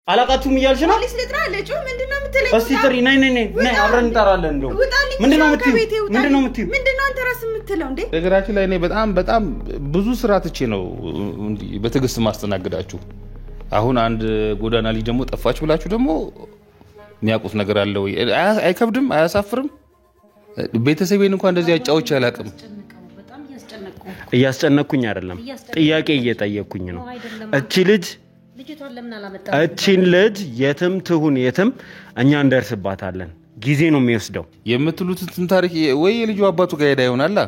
አላቃቱም ይያልሽ ነው ፖሊስ ልጥራ ለጩ ምንድነው የምትለኝ እስቲ ጥሪ ነይ አብረን እንጠራለን እንደው ምንድነው ምንድነው አንተ ራስ የምትለው እንዴ ነገራችን ላይ እኔ በጣም ብዙ ስራ ትቼ ነው በትግስት ማስተናገዳችሁ አሁን አንድ ጎዳና ልጅ ደግሞ ጠፋች ብላችሁ ደግሞ የሚያውቁት ነገር አለ ወይ አይከብድም አያሳፍርም ቤተሰቤን እንኳን እንደዚህ ያጫውች ያላቅም እያስጨነኩኝ አይደለም ጥያቄ እየጠየቅኩኝ ነው እቺ ልጅ ልጅቷን ለምን አላመጣም እቺን ልጅ የትም ትሁን የትም እኛ እንደርስባታለን ጊዜ ነው የሚወስደው የምትሉትን ታሪክ ወይ ልጅ አባቱ ጋር ሄዳ ይሆናል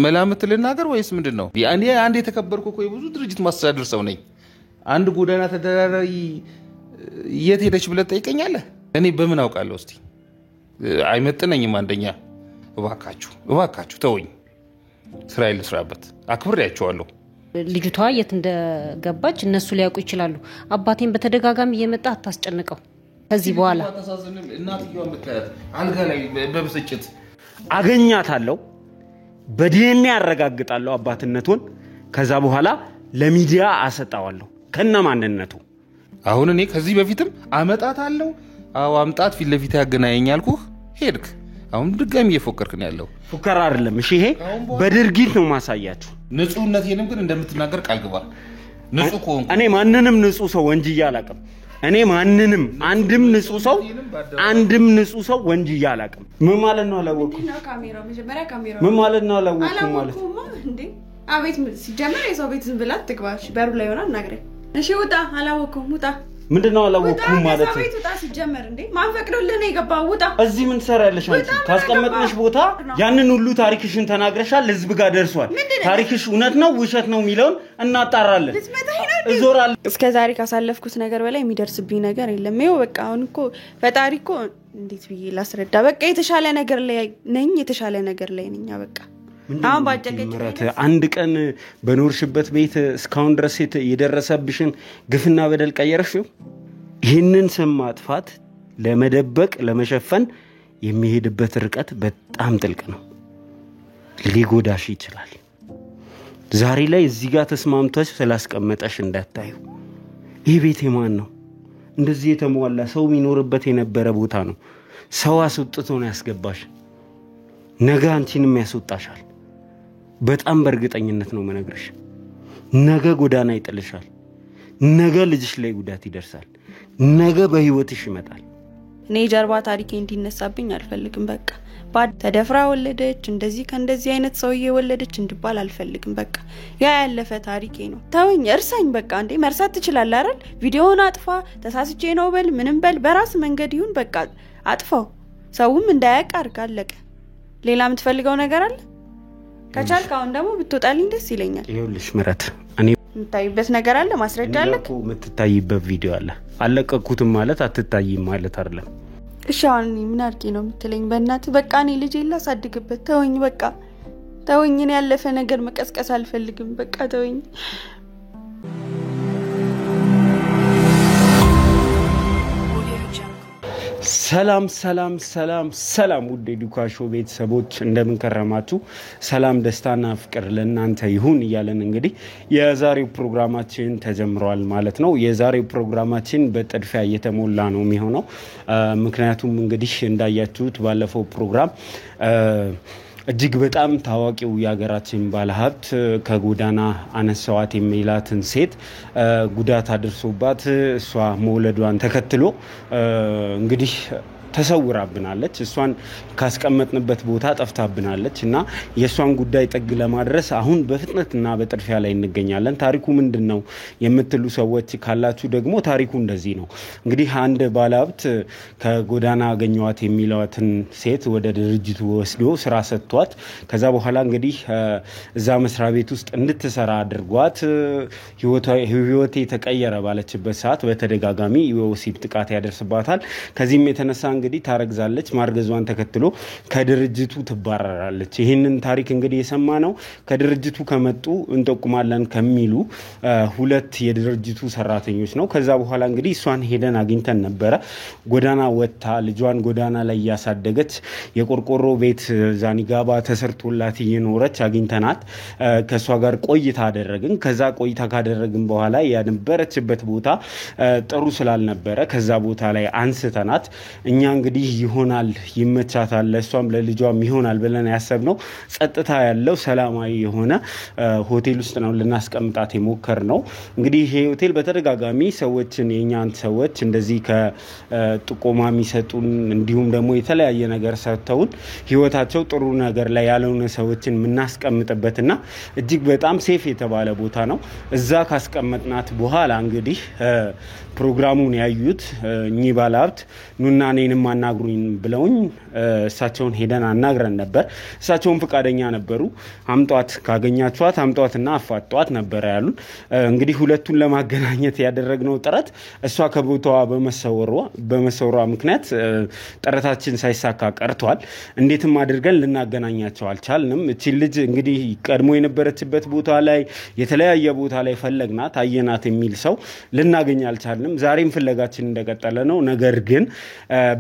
መላምት ልናገር ወይስ ምንድነው ያኔ አንድ የተከበርኩ እኮ ብዙ ድርጅት ማስተዳደር ሰው ነኝ አንድ ጎዳና ተደራራሪ የት ሄደች ብለ ጠይቀኛለህ እኔ በምን አውቃለሁ እስቲ አይመጥነኝም አንደኛ እባካችሁ ተወኝ እስራኤል ስራበት አክብሬያቸዋለሁ ልጅቷ የት እንደገባች እነሱ ሊያውቁ ይችላሉ አባቴን በተደጋጋሚ እየመጣ አታስጨንቀው ከዚህ በኋላ እናትየው ምትያት አልጋ ላይ በብስጭት አገኛታለሁ በዲኤንኤ ያረጋግጣለሁ አባትነቱን ከዛ በኋላ ለሚዲያ አሰጣዋለሁ ከነማንነቱ አሁን እኔ ከዚህ በፊትም አመጣታለሁ አው አምጣት ፊት ለፊት ያገናኘኛልኩ ሄድክ አሁን ድጋሚ እየፎከርክ ነው ያለው ፉከራ አይደለም እሺ ይሄ በድርጊት ነው ማሳያችሁ ንጹህነቴንም ግን እንደምትናገር ቃል ግባ ንጹህ ኮንኩ እኔ ማንንም ንጹህ ሰው ወንጅያ አላቀም እኔ ማንንም አንድም ንጹህ ሰው ወንጅያ አላቀም ምን ማለት ነው አላወኩም ካሜራው መጀመሪያ ካሜራው ምን ማለት ነው አላወኩም ማለት እንዴ አቤት ሲጀመር የሰው ቤት ዝም ብላ ትግባሽ በሩ ላይ ሆና እናግረ እሺ ውጣ አላወኩም ውጣ ምንድነው አላወኩም ማለት ነው ቤት ውጣ ሲጀመር እንዴ ማን ፈቅዶልህ ነው የገባው ውጣ እዚህ ምን ትሰራለሽ አንቺ ታስቀመጥነሽ ቦታ ያንን ሁሉ ታሪክሽን ተናግረሻል ህዝብ ጋር ደርሷል ታሪክሽ እውነት ነው ውሸት ነው የሚለውን እናጣራለን እዞራል እስከ ዛሬ ካሳለፍኩት ነገር በላይ የሚደርስብኝ ነገር የለም ይሄው በቃ አሁን እኮ ፈጣሪ እኮ እንዴት ብዬ ላስረዳ በቃ የተሻለ ነገር ላይ ነኝ በቃ አሁን ባጨቀጭ አንድ ቀን በኖርሽበት ቤት እስካሁን ድረስ የደረሰብሽን ግፍና በደል ቀየርሽው ይሄንን ስም ማጥፋት ለመደበቅ ለመሸፈን የሚሄድበት ርቀት በጣም ጥልቅ ነው ሊጎዳሽ ይችላል ዛሬ ላይ እዚህ ጋር ተስማምተሽ ስላስቀመጠሽ እንዳታዩ ይሄ ቤት የማን ነው እንደዚህ የተሟላ ሰው የሚኖርበት የነበረ ቦታ ነው ሰው አስወጥቶ ነው ያስገባሽ ነገ አንቺንም ያስወጣሻል በጣም በእርግጠኝነት ነው መነግርሽ ነገ ጎዳና ይጥልሻል ነገ ልጅሽ ላይ ጉዳት ይደርሳል ነገ በህይወትሽ ይመጣል እኔ ጀርባ ታሪኬ እንዲነሳብኝ አልፈልግም በቃ ባድ ተደፍራ ወለደች እንደዚህ ከእንደዚህ አይነት ሰውዬ ወለደች እንድባል አልፈልግም በቃ ያ ያለፈ ታሪኬ ነው ተወኝ እርሳኝ በቃ እንዴ መርሳት ትችላለህ አይደል ቪዲዮውን አጥፋ ተሳስቼ ነው በል ምንም በል በራስ መንገድ ይሁን በቃ አጥፋው ሰውም እንዳያውቅ አርጋለቀ ሌላ የምትፈልገው ነገር አለ ከቻልክ አሁን ደግሞ ብትወጣልኝ ደስ ይለኛል ይኸውልሽ ምረት እኔ የምታይበት ነገር አለ ማስረጃ አለ እኮ የምትታይበት ቪዲዮ አለ አለቀኩትም ማለት አትታይም ማለት አይደለም እሺ አሁን ምን አድርጌ ነው የምትለኝ በእናትህ በቃ እኔ ልጄ ላሳድግበት ተወኝ በቃ ተወኝ እኔ ያለፈ ነገር መቀስቀስ አልፈልግም በቃ ተወኝ ሰላም ውድ ዱካሾ ቤተሰቦች እንደምን ከረማችሁ ሰላም ደስታና ፍቅር ለእናንተ ይሁን ይያለን እንግዲህ የዛሬው ፕሮግራማችን ተጀምሯል ማለት ነው የዛሬው ፕሮግራማችን በጥድፊያ እየተሞላ ነው የሚሆነው ምክንያቱም እንግዲህ እንዳያችሁት ባለፈው ፕሮግራም እጅግ በጣም ታዋቂው ያገራችን ባለሀብት ከጎዳና አነሳዋት የሚላትን ሴት ጉዳት አድርሶባት እሷ መውለዷን ተከትሎ እንግዲህ ተሰውራብናለች እሷን ካስቀመጥንበት ቦታ ጠፍታብናለች እና የሷን ጉዳይ ጥግ ለማድረስ አሁን በፍጥነትና በጥድፊያ ላይ እንገኛለን ታሪኩ ምንድነው የምትሉ ሰዎች ካላችሁ ደግሞ ታሪኩ እንደዚህ ነው እንግዲህ አንድ ባለሀብት ከጎዳና አገኘዋት የሚላትን ሴት ወደ ድርጅቱ ወስዶ ስራ ሰጥቷት ከዛ በኋላ እንግዲህ እዛ መስሪያ ቤት ውስጥ እንድትሰራ አድርጓት ህይወቴ ተቀየረ ባለችበት ሰዓት በተደጋጋሚ የወሲብ ጥቃት ያደርስባታል ከዚህም የተነሳ እንግዲህ ታረግዛለች። ማርገዟን ተከትሎ ከድርጅቱ ትባረራለች። ይህንን ታሪክ እንግዲህ የሰማነው ከድርጅቱ ከመጡ እንጠቁማለን ከሚሉ ሁለት የድርጅቱ ሰራተኞች ነው። ከዛ በኋላ እንግዲህ እሷን ሄደን አግኝተን ነበረ። ጎዳና ወጥታ ልጇን ጎዳና ላይ ያሳደገች የቆርቆሮ ቤት ዛኒጋባ ተሰርቶላት እየኖረች አግኝተናት ከሷ ጋር ቆይታ አደረግን። ከዛ ቆይታ ካደረግን በኋላ ያነበረችበት ቦታ ጥሩ ስላልነበረ ከዛ ቦታ ላይ አንስተናት እኛ እንግዲህ ይሆናል ይመቻታል ለሷም ለልጇም ይሆናል ብለን ያሰብነው ጸጥታ ያለው ሰላማዊ የሆነ ሆቴል ውስጥ ነው ልናስቀምጣት የሞከርነው። እንግዲህ ይሄ ሆቴል በተደጋጋሚ ሰዎችን የኛን ሰዎች እንደዚህ ከጥቆማ የሚሰጡን እንዲሁም ደግሞ የተለያየ ነገር ሰጥተውን ህይወታቸው ጥሩ ነገር ላይ ያለውን ሰዎችን የምናስቀምጥበትና እጅግ በጣም ሴፍ የተባለ ቦታ ነው። እዛ ካስቀመጥናት በኋላ እንግዲህ ፕሮግራሙን ያዩት እኚህ ባለሀብት ኑና እኔንም አናግሩኝ ብለውኝ እሳቸውን ሄደን አናግረን ነበር። እሳቸውን ፈቃደኛ ነበሩ። አምጧት ካገኛችኋት አምጧትና አፋጧት ነበር ያሉን። እንግዲህ ሁለቱን ለማገናኘት ያደረግነው ጥረት እሷ ከቦታዋ በመሰወሯ ምክንያት ጥረታችን ሳይሳካ ቀርቷል። እንዴትም አድርገን ልናገናኛቸው አልቻልንም። እቺ ልጅ እንግዲህ ቀድሞ የነበረችበት ቦታ ላይ የተለያየ ቦታ ላይ ፈለግናት አየናት የሚል ሰው ልናገኝ አልቻልንም። ዛሬም ፍለጋችን እንደቀጠለ ነው። ነገር ግን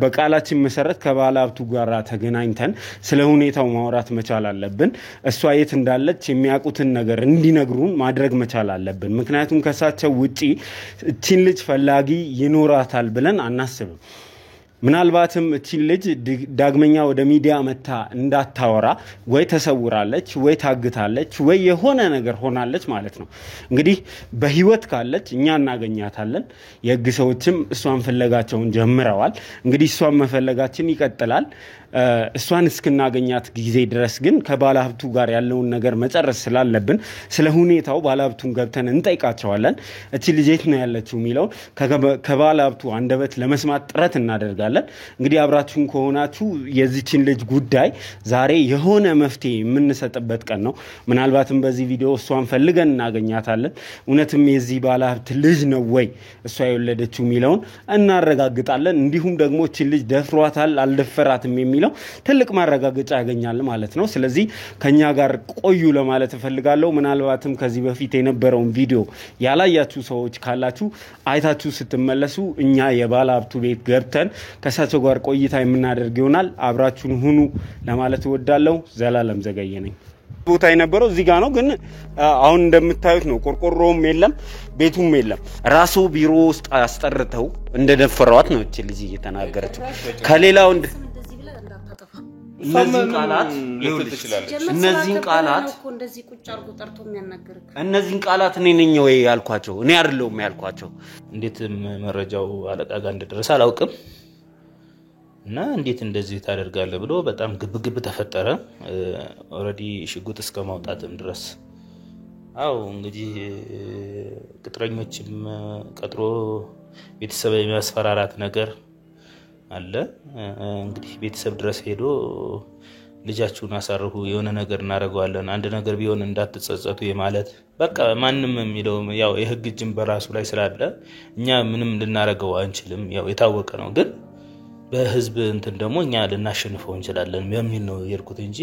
በቃላችን መሰረት ከባለሀብቱ ጋር ተገናኝተን ስለ ሁኔታው ማውራት መቻል አለብን። እሷ የት እንዳለች የሚያውቁትን ነገር እንዲነግሩን ማድረግ መቻል አለብን። ምክንያቱም ከሳቸው ውጪ እቺን ልጅ ፈላጊ ይኖራታል ብለን አናስብም። ምናልባትም እቺ ልጅ ዳግመኛ ወደ ሚዲያ መታ እንዳታወራ ወይ ተሰውራለች ወይ ታግታለች ወይ የሆነ ነገር ሆናለች ማለት ነው። እንግዲህ በህይወት ካለች እኛ እናገኛታለን። የህግ ሰዎችም እሷን ፍለጋቸውን ጀምረዋል። እንግዲህ እሷን መፈለጋችን ይቀጥላል። እሷን እስክናገኛት ጊዜ ድረስ ግን ከባለሀብቱ ጋር ያለውን ነገር መጨረስ ስላለብን ስለ ሁኔታው ባለሀብቱን ገብተን እንጠይቃቸዋለን። እቺ ልጅ የት ነው ያለችው የሚለው ከባለሀብቱ አንደበት ለመስማት ጥረት እናደርጋለን። እንግዲህ አብራችሁን ከሆናችሁ የዚችን ልጅ ጉዳይ ዛሬ የሆነ መፍትሄ የምንሰጥበት ቀን ነው። ምናልባትም በዚህ ቪዲዮ እሷን ፈልገን እናገኛታለን። እውነትም የዚህ ባለሀብት ልጅ ነው ወይ እሷ የወለደችው የሚለውን እናረጋግጣለን። እንዲሁም ደግሞ እቺ ልጅ ደፍሯታል አልደፈራትም የሚለው ትልቅ ማረጋገጫ ያገኛል ማለት ነው። ስለዚህ ከኛ ጋር ቆዩ ለማለት እፈልጋለሁ። ምናልባትም ከዚህ በፊት የነበረውን ቪዲዮ ያላያችሁ ሰዎች ካላችሁ አይታችሁ ስትመለሱ እኛ የባለሀብቱ ቤት ገብተን ከሳቸው ጋር ቆይታ የምናደርግ ይሆናል። አብራችሁን ሁኑ ለማለት እወዳለሁ። ዘላለም ዘገየ ነኝ። ቦታ የነበረው እዚህ ጋር ነው፣ ግን አሁን እንደምታዩት ነው። ቆርቆሮም የለም ቤቱም የለም። ራሱ ቢሮ ውስጥ አስጠርተው እንደደፈሯት ነው እቺ ልጅ እየተናገረችው። ከሌላው እነዚህን ቃላት እኔ ነኝ ወይ ያልኳቸው? እኔ አይደለሁም ያልኳቸው። እንዴት መረጃው አለቃ ጋር እንደደረሰ አላውቅም። እና እንዴት እንደዚህ ታደርጋለህ ብሎ በጣም ግብግብ ተፈጠረ። ኦሬዲ ሽጉጥ እስከ ማውጣትም ድረስ። አው እንግዲህ ቅጥረኞችም ቀጥሮ ቤተሰብ የሚያስፈራራት ነገር አለ። እንግዲህ ቤተሰብ ድረስ ሄዶ ልጃችሁን አሳርፉ፣ የሆነ ነገር እናደርጋለን፣ አንድ ነገር ቢሆን እንዳትጸጸቱ የማለት በቃ ማንንም የሚለው ያው የህግ እጅም በራሱ ላይ ስላለ እኛ ምንም ልናረጋው አንችልም። ያው የታወቀ ነው። ግን በህዝብ እንትን ደግሞ እኛ ልናሸንፈው እንችላለን በሚል ነው የርኩት እንጂ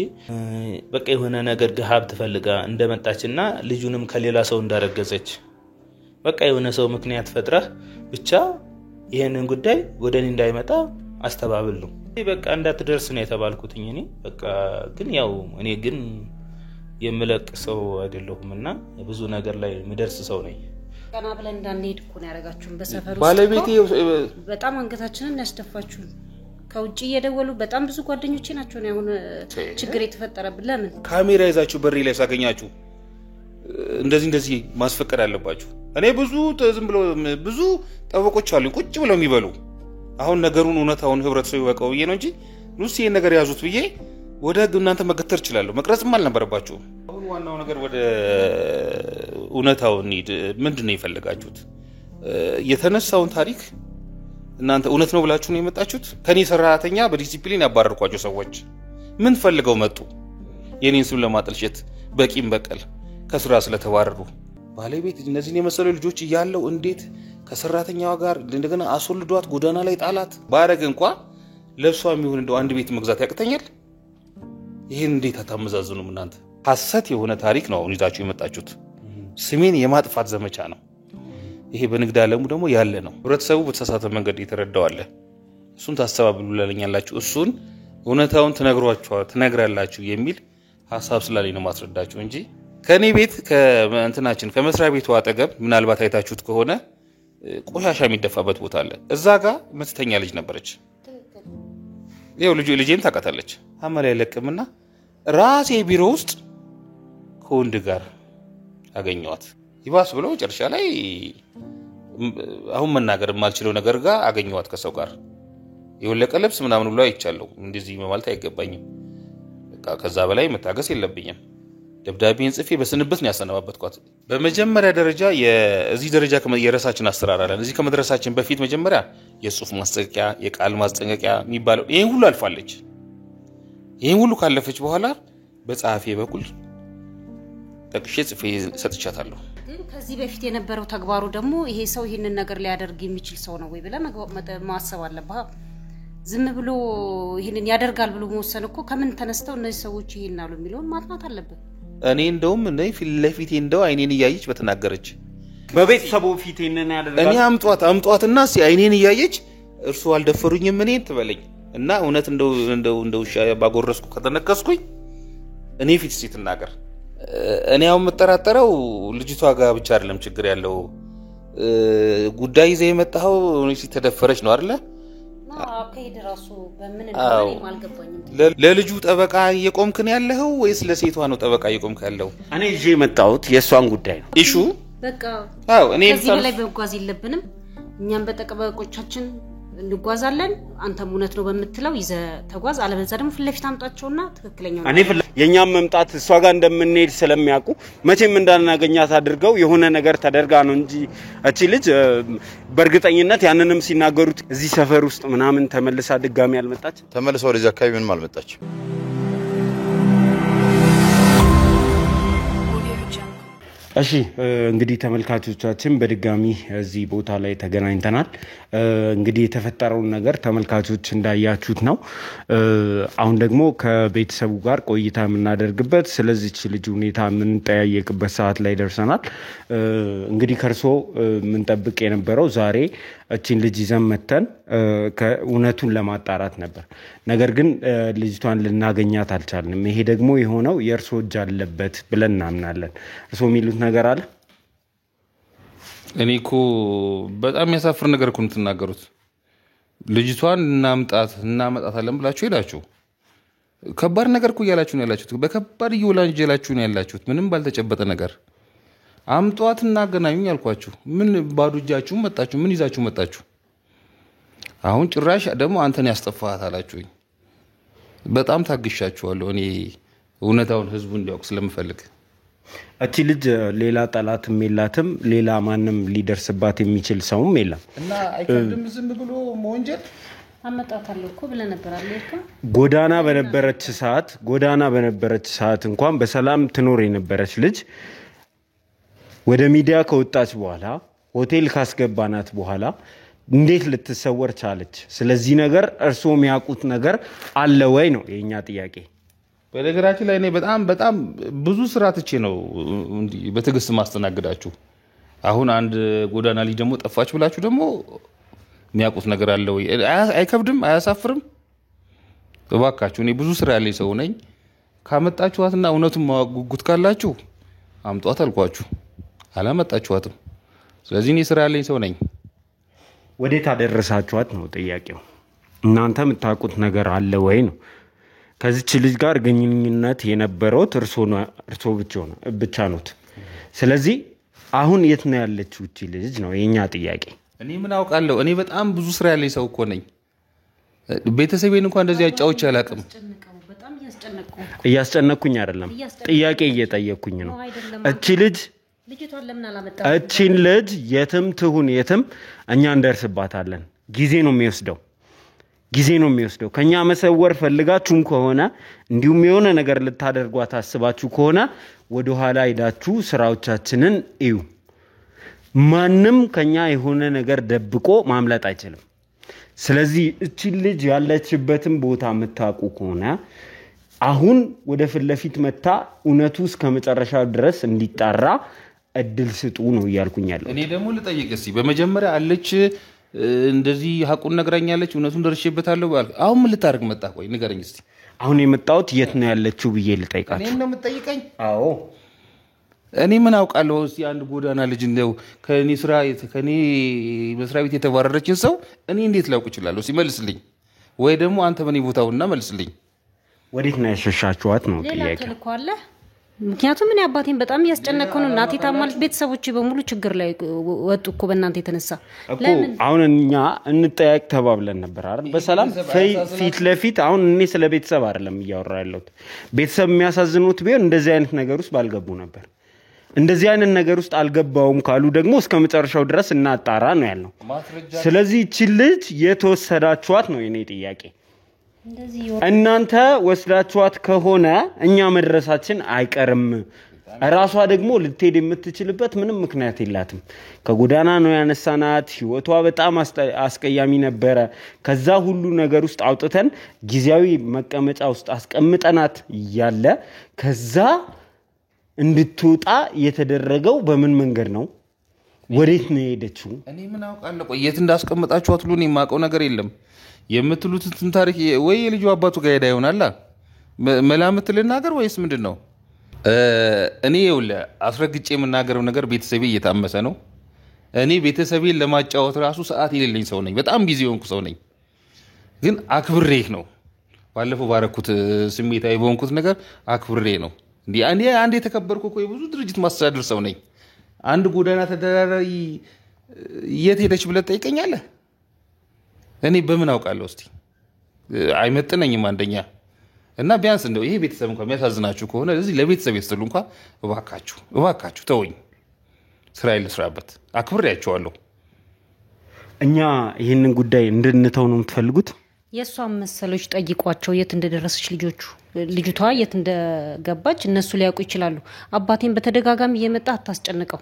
በቃ የሆነ ነገር ሀብት ፈልጋ እንደመጣችና ልጁንም ከሌላ ሰው እንዳረገዘች በቃ የሆነ ሰው ምክንያት ፈጥረህ ብቻ ይሄንን ጉዳይ ወደኔ እንዳይመጣ አስተባብል ነው። በቃ እንዳትደርስ ነው የተባልኩትኝ እኔ በቃ። ግን ያው እኔ ግን የምለቅ ሰው አይደለሁምና ብዙ ነገር ላይ ምደርስ ሰው ነኝ። ቀና ብለን እንዳንሄድ እኮ ነው ያረጋችሁን። በሰፈሩ ባለቤቴ በጣም አንገታችንን ያስደፋችሁ። ከውጪ እየደወሉ በጣም ብዙ ጓደኞቼ ናቸው ነው አሁን ችግር የተፈጠረብን። ለምን ካሜራ ይዛችሁ በሪ ላይ ሳገኛችሁ እንደዚህ ማስፈቀድ አለባችሁ? እኔ ብዙ ዝም ብሎ ብዙ ጠበቆች አሉ ቁጭ ብለው የሚበሉ። አሁን ነገሩን እውነታውን ህብረተሰቡ ይወቀው ነው እንጂ ኑስ ይሄን ነገር ያዙት ብዬ ወደ ህግ እናንተ መገተር ይችላል። መቅረጽም አልነበረባችሁ። አሁን ዋናው ነገር ወደ እውነታው እንሂድ። ምንድነው የፈለጋችሁት? የተነሳውን ታሪክ እናንተ እውነት ነው ብላችሁ ነው የመጣችሁት? ከኔ ሰራተኛ በዲሲፕሊን ያባረርኳቸው ሰዎች ምን ፈልገው መጡ? የኔን ስም ለማጥልሸት በቂም በቀል ከስራ ስለተባረሩ ባለቤት እነዚህን የመሰሉ ልጆች እያለው እንዴት ከሰራተኛዋ ጋር እንደገና አስወልዷት ጎዳና ላይ ጣላት? ባረግ እንኳን ለብሷም ይሁን እንደው አንድ ቤት መግዛት ያቅተኛል ይሄን እንዴት አታመዛዝኑም እናንተ ሐሰት የሆነ ታሪክ ነው ይዛችሁ የመጣችሁት ስሜን የማጥፋት ዘመቻ ነው ይሄ በንግድ ዓለሙ ደግሞ ያለ ነው ህብረተሰቡ በተሳሳተ መንገድ የተረዳው አለ እሱን ታስተባብሉልኛላችሁ እሱን እውነታውን ትነግራላችሁ የሚል ሐሳብ ስላለኝ ነው ማስረዳችሁ እንጂ ከኔ ቤት ከእንትናችን ከመስሪያ ቤቱ አጠገብ ምናልባት አይታችሁት ከሆነ ቆሻሻ የሚደፋበት ቦታ አለ እዛ ጋር መስተኛ ልጅ ነበረች ይሄው ልጄን ታቃታለች አመላ ይለቅምና ራሴ ቢሮ ውስጥ ከወንድ ጋር አገኘዋት ይባስ ብሎ ጨርሻ ላይ አሁን መናገር ማልችለው ነገር ጋር አገኘዋት ከሰው ጋር የወለቀ ልብስ ምናምን ብሎ አይቻለው እንደዚህ ማለት አይገባኝም በቃ ከዛ በላይ መታገስ የለብኝም ደብዳቤን ጽፌ በስንበት ነው ያሰናባበትኳት በመጀመሪያ ደረጃ የዚህ ደረጃ የራሳችን አሰራር አለን እዚህ ከመድረሳችን በፊት መጀመሪያ የጽሁፍ ማስጠንቀቂያ የቃል ማስጠንቀቂያ የሚባለው ይሄን ሁሉ አልፋለች ይሄን ሁሉ ካለፈች በኋላ በጻፊ በኩል ተቅሼ ጽፌ ሰጥቻታለሁ ግን ከዚህ በፊት የነበረው ተግባሩ ደግሞ ይሄ ሰው ይሄንን ነገር ሊያደርግ የሚችል ሰው ነው ወይ ብለህ ማሰብ አለብህ ዝም ብሎ ይሄንን ያደርጋል ብሎ መወሰን እኮ ከምን ተነስተው እነዚህ ሰዎች ይሄን አሉ የሚለውን ማጥናት አለብህ እኔ እንደውም ነይ ፊት ለፊት እንደው አይኔን ያያየች በተናገረች በቤተሰቡ ፊት እነና ያደርጋል እኔ አምጧትና አይኔን ያያየች እርሱ አልደፈሩኝም እኔን ትበለኝ እና እውነት እንደው ባጎረስኩ ከተነከስኩኝ እኔ ፊት ሲትናገር እኔ አሁን መጠራጠረው ልጅቷ ጋር ብቻ አይደለም ችግር ያለው ጉዳይ ዘይ መጣው እኔ ሲተደፈረች ነው አይደለ አከይድ ራሱ በምን እንደሆነ ማልገባኝም ለልጁ ጠበቃ እየቆምክ ነው ያለው ወይስ ለሴቷ ነው ጠበቃ እየቆምክ ያለው እኔ እጄ መጣሁት የሷን ጉዳይ ነው ኢሹ በቃ አው እኔ ከዚህ በላይ በጓዝ የለብንም እኛም በጠበቆቻችን እንጓዛለን አንተም እውነት ነው በመትለው ይዘ ተጓዝ አለበዛ ደግሞ ፍለፊት አምጣቸውና ትክክለኛው እኔ የኛም መምጣት እሷ ጋር እንደምንሄድ ስለሚያውቁ መቼም እንዳናገኛት አድርገው የሆነ ነገር ተደርጋ ነው እንጂ እቺ ልጅ በርግጠኝነት ያንንም ሲናገሩት እዚህ ሰፈር ውስጥ ምናምን ተመልሳ ድጋሚ አልመጣች ተመልሳ ወደዚህ አካባቢ ምንም አልመጣች እሺ እንግዲህ ተመልካቾቻችን በድጋሚ እዚህ ቦታ ላይ ተገናኝተናል እንግዲህ የተፈጠረው ነገር ተመልካቾች እንዳያችሁት ነው አሁን ደግሞ ከቤተሰቡ ጋር ቆይታ የምናደርግበት ስለዚህ ልጅ ሁኔታ ምን ጠያየቅበት ሰዓት ላይ ደርሰናል እንግዲህ ከርሶ ምን ጠብቅ የነበረው ዛሬ እቺን ልጅ ይዘን መተን ከኡነቱን ለማጣራት ነበር ነገር ግን ልጅቷን ልናገኛት አልቻልንም ይሄ ደግሞ የሆነው የርሶ እጅ አለበት ብለን እናምናለን እርሶ የሚሉት ነገር አለ እኔኮ በጣም ያሳፍር ነገር እኮ እንትናገሩት ልጅቷን እናመጣታለን ብላችሁ ሄዳችሁ ከባድ ነገር እኮ ያላችሁ ነው ያላችሁት በከባድ ይወላንጀላችሁ ነው ያላችሁት ምንም ባልተጨበጠ ነገር አምጧትና አገናኙኝ አልኳችሁ ምን ባዶ እጃችሁ መጣችሁ ምን ይዛችሁ መጣችሁ አሁን ጭራሽ ደግሞ አንተን ያስጠፋሃት አላችሁኝ በጣም ታግሻችኋለሁ እኔ እውነታውን ህዝቡ እንዲያውቅ ስለምፈልግ እቺ ልጅ ሌላ ጠላትም የላትም ሌላ ማንም ሊደርስባት የሚችል ሰውም የለም እና አይከብድም ዝም ብሎ ወንጀል አመጣታለሁ እኮ ብለ ነበር አለካ ጎዳና በነበረች ሰዓት እንኳን በሰላም ትኖር የነበረች ልጅ ወደ ሚዲያ ከወጣች በኋላ ሆቴል ካስገባናት በኋላ እንዴት ልትሰወር ቻለች ስለዚህ ነገር እርሶ የሚያውቁት ነገር አለ ወይ ነው የኛ ጥያቄ በነገራችን ላይ እኔ በጣም ብዙ ስራ ትቼ ነው በትግስት ማስተናገዳችሁ አሁን አንድ ጎዳና ልጅ ደግሞ ጠፋች ብላችሁ ደግሞ የሚያውቁት ነገር አለ ወይ አይከብድም አያሳፍርም እባካችሁ እኔ ብዙ ስራ ያለኝ ሰው ነኝ ካመጣችኋትና እውነቱን ማጉጉት ካላችሁ አምጧት አልኳችሁ አላመጣችኋትም ስለዚህ እኔ ስራ ያለኝ ሰው ነኝ ወዴት አደረሳችኋት ነው ጥያቄው እናንተ የምታውቁት ነገር አለ ወይ ነው ከዚች ልጅ ጋር ግንኙነት የነበረው እርሶ ብቻ ነው ስለዚህ አሁን የት ነው ያለችው እቺ ልጅ ነው የኛ ጥያቄ እኔ ምን አውቃለሁ እኔ በጣም ብዙ ስራ ያለኝ ሰው እኮ ነኝ ቤተሰቤን እንኳን እንደዚህ ያጫውቻ አላቅም በጣም እያስጨነኩኝ አይደለም ጥያቄ እየጠየቅኩኝ ነው እቺ ልጅ ልጅቷን ለምን አላመጣም እቺን ልጅ የትም ትሁን የትም እኛ እንደርስባታለን ጊዜ ነው የሚወስደው ከኛ መሰወር ፈልጋችሁም ከሆነ እንዲሁም የሆነ ነገር ልታደርጓት አስባችሁ ከሆነ ወደ ኋላ ሄዳችሁ ስራዎቻችንን እዩ ማንም ከኛ የሆነ ነገር ደብቆ ማምለጥ አይችልም ስለዚህ እቺ ልጅ ያለችበትን ቦታ መታቁ ከሆነ አሁን ወደ ፍለፊት መታ እውነቱ እስከ መጨረሻ ድረስ እንዲጣራ እድል ስጡ ነው ያልኩኛለሁ። እኔ ደግሞ ልጠይቅ እስቲ በመጀመሪያ አለች እንደዚህ ሐቁን ነግራኛለች እውነቱን ደርሼበታለሁ ባልክ አሁን ምን ልታርግ መጣ? ቆይ ንገረኝ እስቲ። አሁን የመጣሁት የት ነው ያለችው ብዬ ልጠይቃችሁ። እኔ ነው የምትጠይቀኝ? አዎ እኔ ምን አውቃለሁ? እስቲ አንድ ጎዳና ልጅ እንደው ከኔ መስሪያ ቤት የተባረረችን ሰው እኔ እንዴት ላውቅ እችላለሁ? ሲመልስልኝ ወይ ደግሞ አንተ በኔ ቦታውና መልስልኝ። ወዴት ነው ያሸሻችኋት ነው ሌላ ጥያቄ። ተልኮ አለ። ምክንያቱም እኔ አባቴን በጣም ያስጨነቀው ነው። እናቴ ታማለች፣ ቤተሰቦቼ በሙሉ ችግር ላይ ወጡ እኮ በእናንተ የተነሳ። ለምን አሁን እኛ እንጠያቅ ተባብለን ነበር አይደል? በሰላም ፊት ለፊት አሁን እኔ ስለ ቤተሰብ አይደለም እያወራ ያለሁት። ቤተሰብ የሚያሳዝኑት ቢሆን እንደዚህ አይነት ነገር ውስጥ ባልገቡ ነበር። እንደዚህ አይነት ነገር ውስጥ አልገባውም ካሉ ደግሞ እስከ መጨረሻው ድረስ እናጣራ ነው ያለው። ስለዚህ እቺ ልጅ የተወሰዳችኋት ነው የኔ ጥያቄ። እናንተ ወስዳችኋት ከሆነ እኛ መድረሳችን አይቀርም። ራሷ ደግሞ ልትሄድ የምትችልበት ምንም ምክንያት የላትም። ከጎዳና ነው ያነሳናት። ህይወቷ በጣም አስቀያሚ ነበረ። ከዛ ሁሉ ነገር ውስጥ አውጥተን ጊዜያዊ መቀመጫ ውስጥ አስቀምጠናት ያለ ከዛ እንድትወጣ የተደረገው በምን መንገድ ነው? ወዴት ነው የሄደችው? እኔ ምን አውቃለሁ? ቆይ የት እንዳስቀመጣችኋት ሁሉ እኔ የማውቀው ነገር የለም። የምትሉትን ታሪክ ወይ የልጁ አባቱ ጋር ሄዳ ይሆናል። መላምት ልናገር ወይስ ምንድነው? እኔ ይኸውልህ አስረግጬ የምናገረው ነገር ቤተሰቤ እየታመሰ ነው። እኔ ቤተሰቤን ለማጫወት ራሱ ሰዓት የሌለኝ ሰው ነኝ። በጣም ቢዚ ሆንኩ ሰው ነኝ። ግን አክብሬህ ነው ባለፈው ባረኩት ስሜታዊ በሆንኩት ነገር አክብሬ ነው። እንዴ አንድ የተከበርኩ እኮ የብዙ ድርጅት ማስተዳደር ሰው ነኝ። አንድ ጎዳና ተዳዳሪ የት ሄደች ብለህ ትጠይቀኛለህ? እኔ በምን አውቃለሁ? እስቲ አይመጥነኝም አንደኛ እና ቢያንስ እንደው ይሄ ቤተሰብ እንኳን የሚያሳዝናችሁ ከሆነ እዚህ ለቤተሰብ ይስተሉ እንኳን እባካችሁ ተወኝ፣ ስራዬን ልስራበት። አክብሬያቸዋለሁ። እኛ ይሄንን ጉዳይ እንድንተው ነው የምትፈልጉት? የሷን መሰሎች ጠይቋቸው የት እንደደረሰች ልጅቷ የት እንደገባች እነሱ ሊያውቁ ይችላሉ። አባቴን በተደጋጋሚ እየመጣ አታስጨንቀው።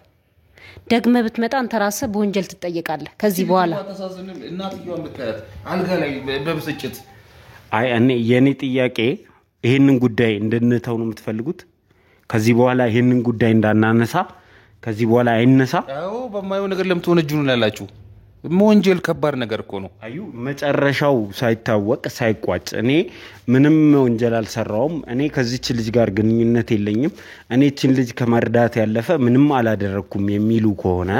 ደግመ ብትመጣ አንተ ራስህ በወንጀል ትጠየቃለህ ከዚህ በኋላ። እናትየዋን ብታያት አልጋ ላይ በብስጭት እኔ የኔ ጥያቄ ይሄንን ጉዳይ እንድንተው ነው የምትፈልጉት? ከዚህ በኋላ ይሄንን ጉዳይ እንዳናነሳ ከዚህ በኋላ አይነሳ? አዎ በማየው ነገር ለምትወነጅኑን ያላችሁ ወንጀል ከባድ ነገር እኮ ነው። አዩ መጨረሻው ሳይታወቅ ሳይቋጭ እኔ ምንም ወንጀል አልሰራውም፣ እኔ ከዚህች ልጅ ጋር ግንኙነት የለኝም፣ እኔ እቺን ልጅ ከመርዳት ያለፈ ምንም አላደረኩም የሚሉ ከሆነ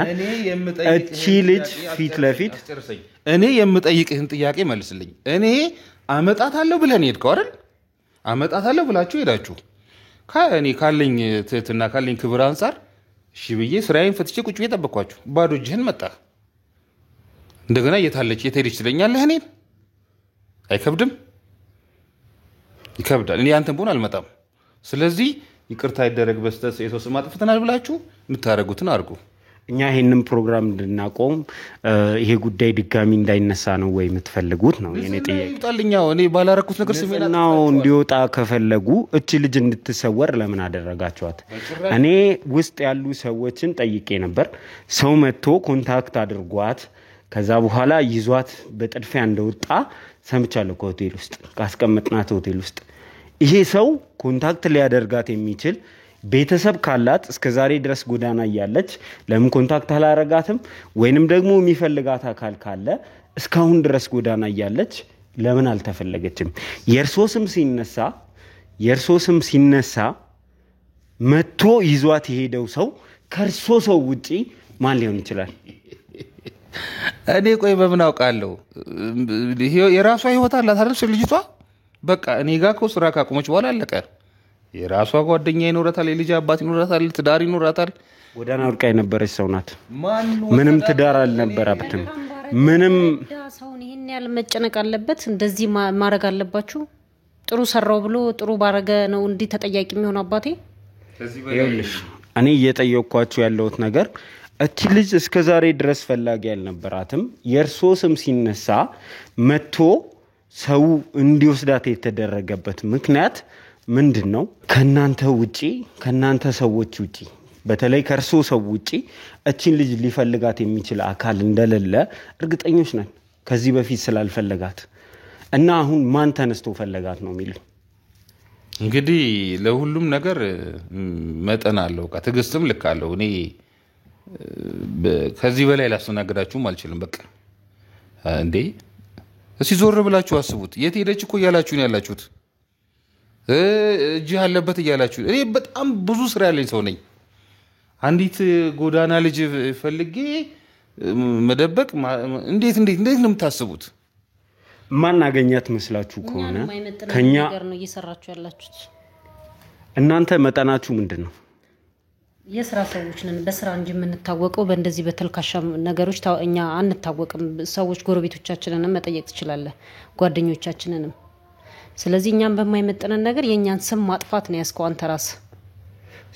እቺ ልጅ ፊት ለፊት እኔ የምጠይቅህን ጥያቄ መልስልኝ። እኔ አመጣታለሁ ብለን ሄድከው አይደል? አመጣታለሁ ብላችሁ ሄዳችሁ እኔ ካለኝ ትህትና ካለኝ ክብር አንፃር እሺ ብዬ ስራዬን ፈትቼ ቁጭ ብዬ ጠበቅኳችሁ። ባዶ እጅህን መጣ። እንደገና የታለች የትሄደች ትለኛለህ? እኔን አይከብድም? ይከብዳል። እኔ አንተን ቦን አልመጣም። ስለዚህ ይቅርታ ይደረግ በስተት የሰው ስም አጥፍተናል ብላችሁ የምታረጉትን አድርጉ። እኛ ይሄንን ፕሮግራም እንድናቆም ይሄ ጉዳይ ድጋሚ እንዳይነሳ ነው ወይ የምትፈልጉት ነው የኔ ጥያቄ። ይጣልኛው እኔ ባላረኩት ነገር ስሜናው እንዲወጣ ከፈለጉ እቺ ልጅ እንድትሰወር ለምን አደረጋችኋት? እኔ ውስጥ ያሉ ሰዎችን ጠይቄ ነበር። ሰው መጥቶ ኮንታክት አድርጓት ከዛ በኋላ ይዟት በጥድፊያ እንደወጣ ሰምቻለሁ። ከሆቴል ውስጥ ካስቀመጥናት ሆቴል ውስጥ ይሄ ሰው ኮንታክት ሊያደርጋት የሚችል ቤተሰብ ካላት እስከዛሬ ድረስ ጎዳና ያለች ለምን ኮንታክት አላረጋትም? ወይንም ደግሞ የሚፈልጋት አካል ካለ እስካሁን ድረስ ጎዳና ያለች ለምን አልተፈለገችም? የእርሶ ስም ሲነሳ መጥቶ ይዟት የሄደው ሰው ከእርሶ ሰው ውጪ ማን ሊሆን ይችላል? እኔ ቆይ በምን አውቃለሁ? የራሷ ህይወት አላት አይደል ልጅቷ? በቃ እኔ ጋር እኮ ስራ ካቆመች በኋላ አለቀ። የራሷ ጓደኛ ይኖራታል፣ የልጅ አባት ይኖራታል፣ ትዳር ይኖራታል። ጎዳና ወድቃ የነበረች ሰው ናት። ምንም ትዳር አልነበራትም። ምንም ሰውን ይሄን ያህል መጨነቅ አለበት? እንደዚህ ማድረግ አለባችሁ? ጥሩ ሰራው ብሎ ጥሩ ባረገ ነው እንዲህ ተጠያቂ የሚሆን አባቴ? ይኸውልሽ እኔ እየጠየቅኳችሁ ያለሁት ነገር እቺ ልጅ እስከዛሬ ድረስ ፈላጊ ያልነበራትም የእርሶ ስም ሲነሳ መጥቶ ሰው እንዲወስዳት የተደረገበት ምክንያት ምንድነው? ከናንተ ውጪ ከናንተ ሰዎች ውጪ በተለይ ከእርሶ ሰው ውጪ እቺን ልጅ ሊፈልጋት የሚችል አካል እንደሌለ እርግጠኞች ነን። ከዚህ በፊት ስላልፈለጋት እና አሁን ማን ተነስቶ ፈለጋት ነው የሚሉኝ? እንግዲህ ለሁሉም ነገር መጠን አለው ትዕግስትም ልክ አለው እኔ ከዚህ በላይ ላስተናግዳችሁም አልችልም በቃ እንዴ እስኪ ዞር ብላችሁ አስቡት የት ሄደች እኮ እያላችሁ ነው ያላችሁት እጅ ያለበት እያላችሁ እኔ በጣም ብዙ ስራ ያለኝ ሰው ነኝ አንዲት ጎዳና ልጅ ፈልጌ መደበቅ እንዴት ነው የምታስቡት ማን አገኛት መስላችሁ ከሆነ ከኛ ነገር ነው እየሰራችሁ ያላችሁት እናንተ መጠናችሁ ምንድነው የስራ ሰዎች ነን በስራ እንጂ የምንታወቀው በእንደዚህ በተልካሻ ነገሮች እኛ አንታወቅም ሰዎች ጎረቤቶቻችንንም መጠየቅ ትችላለህ ጓደኞቻችንንም ስለዚህ እኛም በማይመጥነን ነገር የኛን ስም ማጥፋት ነው ያስከው አንተ ራስ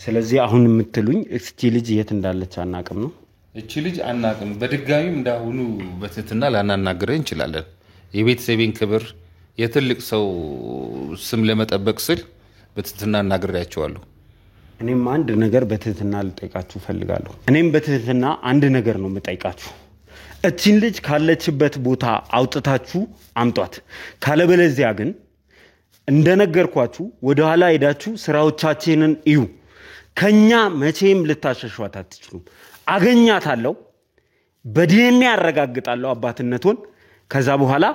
ስለዚህ አሁን የምትሉኝ እቺ ልጅ የት እንዳለች አናቅም ነው እቺ ልጅ አናቅም በድጋሚም እንዳሁኑ በትትና ላናናግረን እንችላለን የቤተሰቤን ክብር የትልቅ ሰው ስም ለመጠበቅ ስል በትትና እናግሬያቸዋለሁ እኔም አንድ ነገር በትህትና ልጠይቃችሁ ፈልጋለሁ እኔም በትህትና አንድ ነገር ነው የምጠይቃችሁ እቺን ልጅ ካለችበት ቦታ አውጥታችሁ አምጧት ካለበለዚያ ግን እንደነገርኳችሁ ወደ ኋላ ሄዳችሁ ስራዎቻችንን እዩ ከኛ መቼም ልታሸሿት አትችሉም አገኛታለሁ በዲኤንኤ ያረጋግጣለሁ አባትነቱን ከዛ በኋላ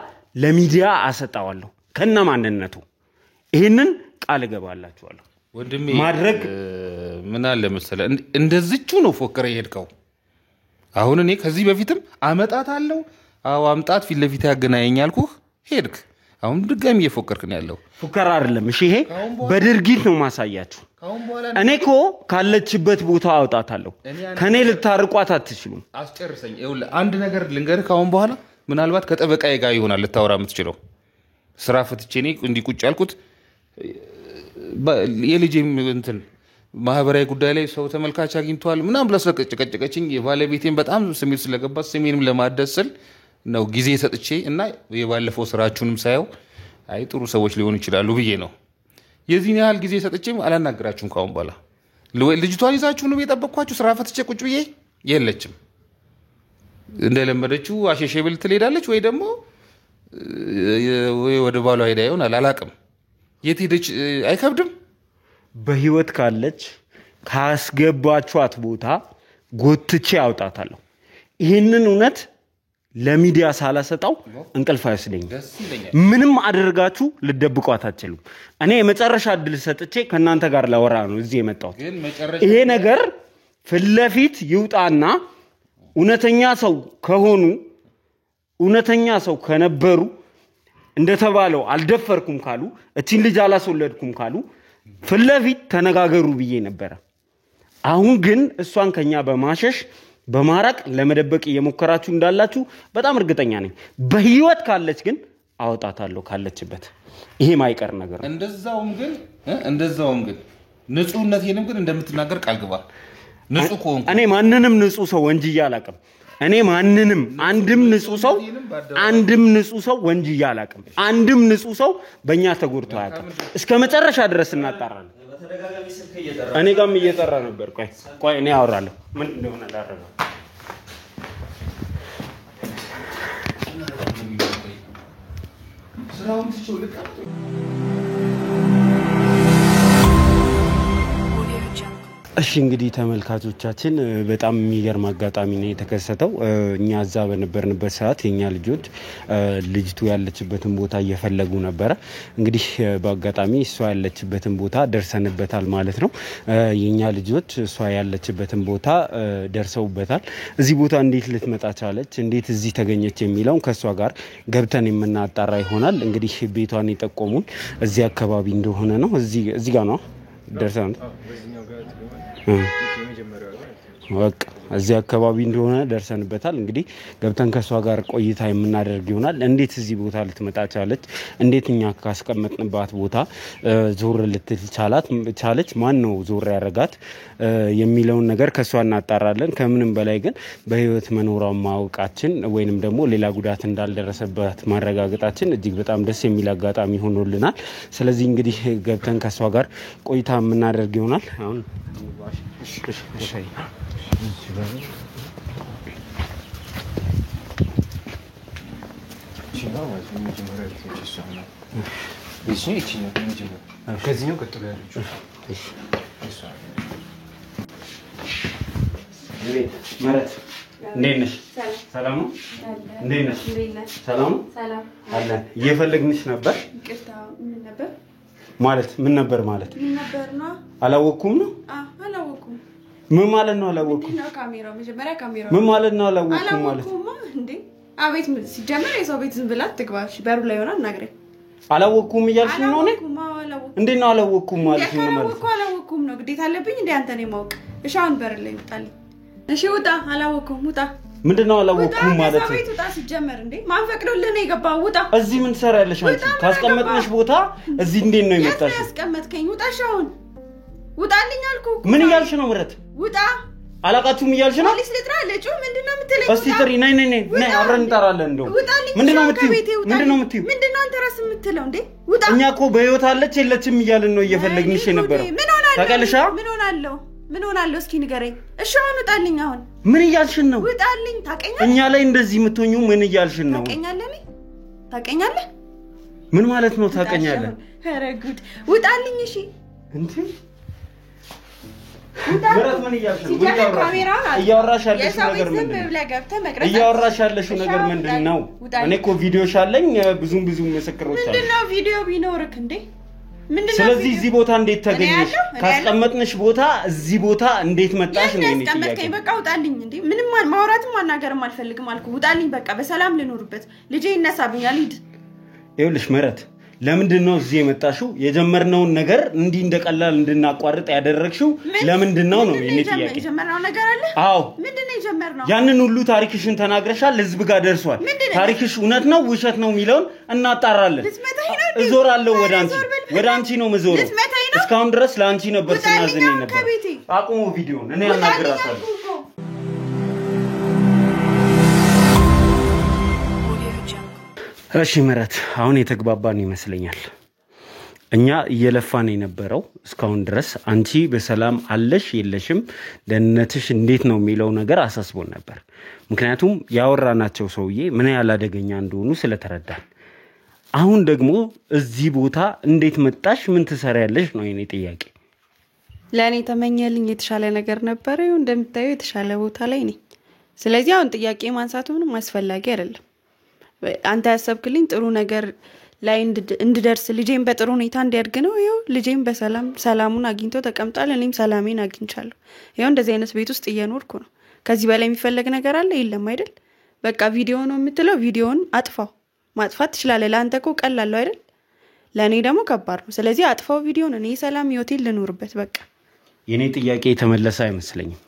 ለሚዲያ አሰጣዋለሁ ከነ ማንነቱ ይሄንን ቃል ገባላችኋለሁ ወንድሜ ማድረግ ምን አለ መሰለ እንደዚቹ ነው ፎከረ ይሄድከው አሁን እኔ ከዚህ በፊትም አመጣታለሁ አው አምጣት ፊት ለፊት ያገናኘኛልኩህ ሄድክ አሁን ድጋሚ እየፎከርክ ነው ያለው ፉከራ አይደለም እሺ ይሄ በድርጊት ነው ማሳያችሁ እኔኮ ካለችበት ቦታ አውጣታለሁ ከኔ ልታርቋት አትችሉም አስጨርሰኝ ይኸውልህ አንድ ነገር ልንገርህ አሁን በኋላ ምናልባት ከጠበቃዬ ጋር ይሆናል ልታወራ የምትችለው ስራ ፈትቼ እኔ እንዲቁጭ ያልኩት የልጄም እንትን ማህበራዊ ጉዳይ ላይ ሰው ተመልካች አግኝቷል ምናም ብላ ስለቀጨቀጨኝ የባለቤቴን በጣም ስሜት ስለገባት ስሜንም ለማደስል ነው ጊዜ ሰጥቼ እና የባለፈው ስራችሁንም ሳይው አይ ጥሩ ሰዎች ሊሆኑ ይችላሉ ብዬ ነው የዚህን ያህል ጊዜ ሰጥቼም አላናግራችሁም ካሁን በኋላ ልጅቷን ይዛችሁ ነው የጠበቅኳችሁ ስራ ፈትቼ ቁጭ ብዬ የለችም እንደለመደችው አሸሸብል ትሄዳለች ወይ ደግሞ ወደ ባሏ ሄዳ ይሆናል አላቅም የት ሄደች አይከብድም በህይወት ካለች ካስገባችኋት ቦታ ጎትቼ አውጣታለሁ ይሄንን እውነት ለሚዲያ ሳላሰጣው እንቅልፍ አይወስደኝም ምንም አድርጋችሁ ልደብቋት አትችሉም እኔ የመጨረሻ እድል ሰጥቼ ከናንተ ጋር ላወራ ነው እዚህ የመጣሁት ይሄ ነገር ፍለፊት ይውጣና እውነተኛ ሰው ከሆኑ እውነተኛ ሰው ከነበሩ እንደተባለው አልደፈርኩም ካሉ እቺን ልጅ አላስወለድኩም ካሉ ፍለፊት ተነጋገሩ ብዬ ነበር አሁን ግን እሷን ከኛ በማሸሽ በማራቅ ለመደበቅ እየሞከራችሁ እንዳላችሁ በጣም እርግጠኛ ነኝ በህይወት ካለች ግን አወጣታለሁ ካለችበት ይሄ ማይቀር ነገር ነው እንደዛውም ግን ንጹህነቴንም ግን እንደምትናገር ቃል ግባ ንጹህ ኮንኩ እኔ ማንንም ንጹህ ሰው ወንጅያ አላቅም እኔ ማንንም አንድም ንጹህ ሰው ወንጅያ አላቅም አንድም ንጹህ ሰው በእኛ ተጎድቶ አያውቅም እስከ መጨረሻ ድረስ እናጣራለን እኔ ጋርም እየጠራ ነበር ቆይ እኔ አወራለሁ ምን እንደሆነ ላረጋ ስራውን ትችው ልቀጥ እሺ እንግዲህ ተመልካቾቻችን በጣም የሚገርም አጋጣሚ ነው የተከሰተው እኛ እዛ በነበርንበት ሰዓት የኛ ልጆች ልጅቱ ያለችበትን ቦታ እየፈለጉ ነበር እንግዲህ በአጋጣሚ እሷ ያለችበትን ቦታ ደርሰንበታል ማለት ነው የኛ ልጆች እሷ ያለችበትን ቦታ ደርሰውበታል እዚህ ቦታ እንዴት ልትመጣ ቻለች እንዴት እዚህ ተገኘች የሚለው ከሷ ጋር ገብተን የምናጣራ ይሆናል እንግዲህ ቤቷን የጠቆሙን እዚህ አካባቢ እንደሆነ ነው እዚህ ጋር ነው ደርሰን ወቅ እዚህ አካባቢ እንደሆነ ደርሰንበታል እንግዲህ ገብተን ከሷ ጋር ቆይታ የምናደርግ ይሆናል እንዴት እዚህ ቦታ ልትመጣ ቻለች እንዴት እኛ ካስቀመጥንባት ቦታ ዞር ልትል ቻለች ማን ነው ዞር ያረጋት የሚለውን ነገር ከሷ እናጣራለን ከምንም በላይ ግን በህይወት መኖሯን ማወቃችን ወይንም ደግሞ ሌላ ጉዳት እንዳልደረሰባት ማረጋገጣችን እጅግ በጣም ደስ የሚል አጋጣሚ ሆኖልናል ስለዚህ እንግዲህ ገብተን ከሷ ጋር ቆይታ የምናደርግ ይሆናል አሁን ነው ማለት ነው መጀመሪያ ልጅ እሷ ነው እሺ እቺ ነው መጀመሪያ ከዚህ ነው ቀጥሎ ያለችው እሺ እሷ መረት እንዴት ነሽ? ሰላም ነው? እንዴት ነሽ? ሰላም ነው? አለ እየፈለግንሽ ነበር። ይቅርታ ምን ነበር ማለት ምን ነበር ነው? አላወኩም ነው? አላወኩም። ምን ማለት ነው አላወኩም? ነው ካሜራው መጀመሪያ ካሜራው ምን ማለት ነው አላወኩም ማለት? እንዴ አቤት ምን ሲጀመር የሰው ቤት ዝም ብላ ትግባሽ በሩ ላይ ሆና እናግረኝ። አላወኩም እያልሽ ነው እኔ? እንዴት ነው አላወኩም ማለት ነው? አላወኩም ነው ግዴታ አለብኝ እንዴ አንተ ነው ማውቅ። እሺ አሁን በር ላይ ይጣልኝ። እሺ ውጣ። አላወኩም ውጣ። ምንድነው አላወኩም ማለት ነው? ውጣ ሲጀመር እንዴ ማን ፈቅዶልህ ነው የገባው? ውጣ። እዚህ ምን ትሰሪያለሽ አንቺ? ካስቀመጥነሽ ቦታ እዚህ እንዴት ነው የመጣሽ? ያስቀመጥከኝ ውጣ። ሻውን ውጣልኝ አልኩህ። ምን እያልሽ ነው ምረት? ውጣ። አላቃችሁም እያልሽ ነው? ፖሊስ ልጥራ ለጩ ምንድነው የምትለኝ? እስቲ ጥሪ ነይ አብረን እንጠራለን እንደው ምንድነው የምትይው? ምንድነው አንተ ራስህ የምትለው እንዴ? ውጣ። እኛ እኮ በህይወት አለች የለችም እያልን ነው እየፈለግንሽ የነበረው። ታውቂያለሽ? ምን ሆናለሁ እስኪ ንገረኝ። እሺ አሁን ውጣልኝ። አሁን ምን እያልሽን ነው? ውጣልኝ። ታውቀኛለህ? እኛ ላይ እንደዚህ የምትሆኚው ምን እያልሽን ነው? ታውቀኛለህ? ምን ማለት ነው ታውቀኛለህ? ኧረ ጉድ። ውጣልኝ። እሺ እንዴ ምረት ምን እያልሽ ነው? እያወራሽ ያለሽው ነገር ምንድነው? እያወራሽ ያለሽው ነገር ምንድነው? እኔ እኮ ቪዲዮሽ አለኝ ብዙ ምስክሮች አሉ። ምንድነው ቪዲዮ ቢኖርክ እንዴ? ስለዚህ እዚህ ቦታ እንዴት ተገኘሽ? ካስቀመጥንሽ ቦታ እዚህ ቦታ እንዴት መጣሽ ነው የኔ ጥያቄ። በቃ ውጣልኝ። እንዴ ምንም ማውራትም ማናገርም አልፈልግም አልኩ። ውጣልኝ በቃ በሰላም ልኖርበት። ልጄ ይነሳብኛል። ሂድ። ይኸውልሽ መረት ለምንድነው እዚህ የመጣሽው? የጀመርነውን ነገር እንዲህ እንደቀላል እንድናቋርጥ ያደረግሽው ለምንድነው ነው የኔ ጥያቄ። የጀመርነው ነገር አለ? አዎ። ምንድነው የጀመርነው? ያንን ሁሉ ታሪክሽን ተናግረሻል፣ ህዝብ ጋር ደርሷል። ታሪክሽ እውነት ነው ውሸት ነው የሚለውን እናጣራለን። እዞራለሁ ወደ አንቺ ነው መዞር። እስካሁን ድረስ ለአንቺ ነበር ስናዝን ነበር። አቁሙ ቪዲዮን እኔ አናግራታለሁ። እሺ መረት አሁን የተግባባን ይመስለኛል። እኛ እየለፋን የነበረው እስካሁን ድረስ አንቺ በሰላም አለሽ የለሽም ደህንነትሽ እንዴት ነው የሚለው ነገር አሳስቦን ነበር። ምክንያቱም ያወራናቸው ሰውዬ ምን ያህል አደገኛ እንደሆኑ ስለተረዳን። አሁን ደግሞ እዚህ ቦታ እንዴት መጣሽ? ምን ትሰሪያለሽ ነው የኔ ጥያቄ። ለኔ ተመኘልኝ የተሻለ ነገር ነበር። እንደምታዩ የተሻለ ቦታ ላይ ነኝ። ስለዚህ አሁን ጥያቄ ማንሳቱ ምንም አስፈላጊ አይደለም። አንተ ያሰብክልኝ ጥሩ ነገር ላይ እንድደርስ ልጄን በጥሩ ሁኔታ እንዲያድግ ነው። ይኸው ልጄን ሰላሙን አግኝቶ ተቀምጧል። እኔም ሰላሜን አግኝቻለሁ። ይኸው እንደዚህ አይነት ቤት ውስጥ እየኖርኩ ነው። ከዚህ በላይ የሚፈለግ ነገር አለ? የለም አይደል? በቃ ቪዲዮ ነው የምትለው፣ ቪዲዮውን አጥፋው። ማጥፋት ትችላለህ። ለአንተ እኮ ቀላል ነው አይደል? ለእኔ ደግሞ ከባድ ነው። ስለዚህ አጥፋው ቪዲዮን። እኔ ሰላም ህይወቴን ልኖርበት በቃ። የኔ ጥያቄ የተመለሰ አይመስለኝም።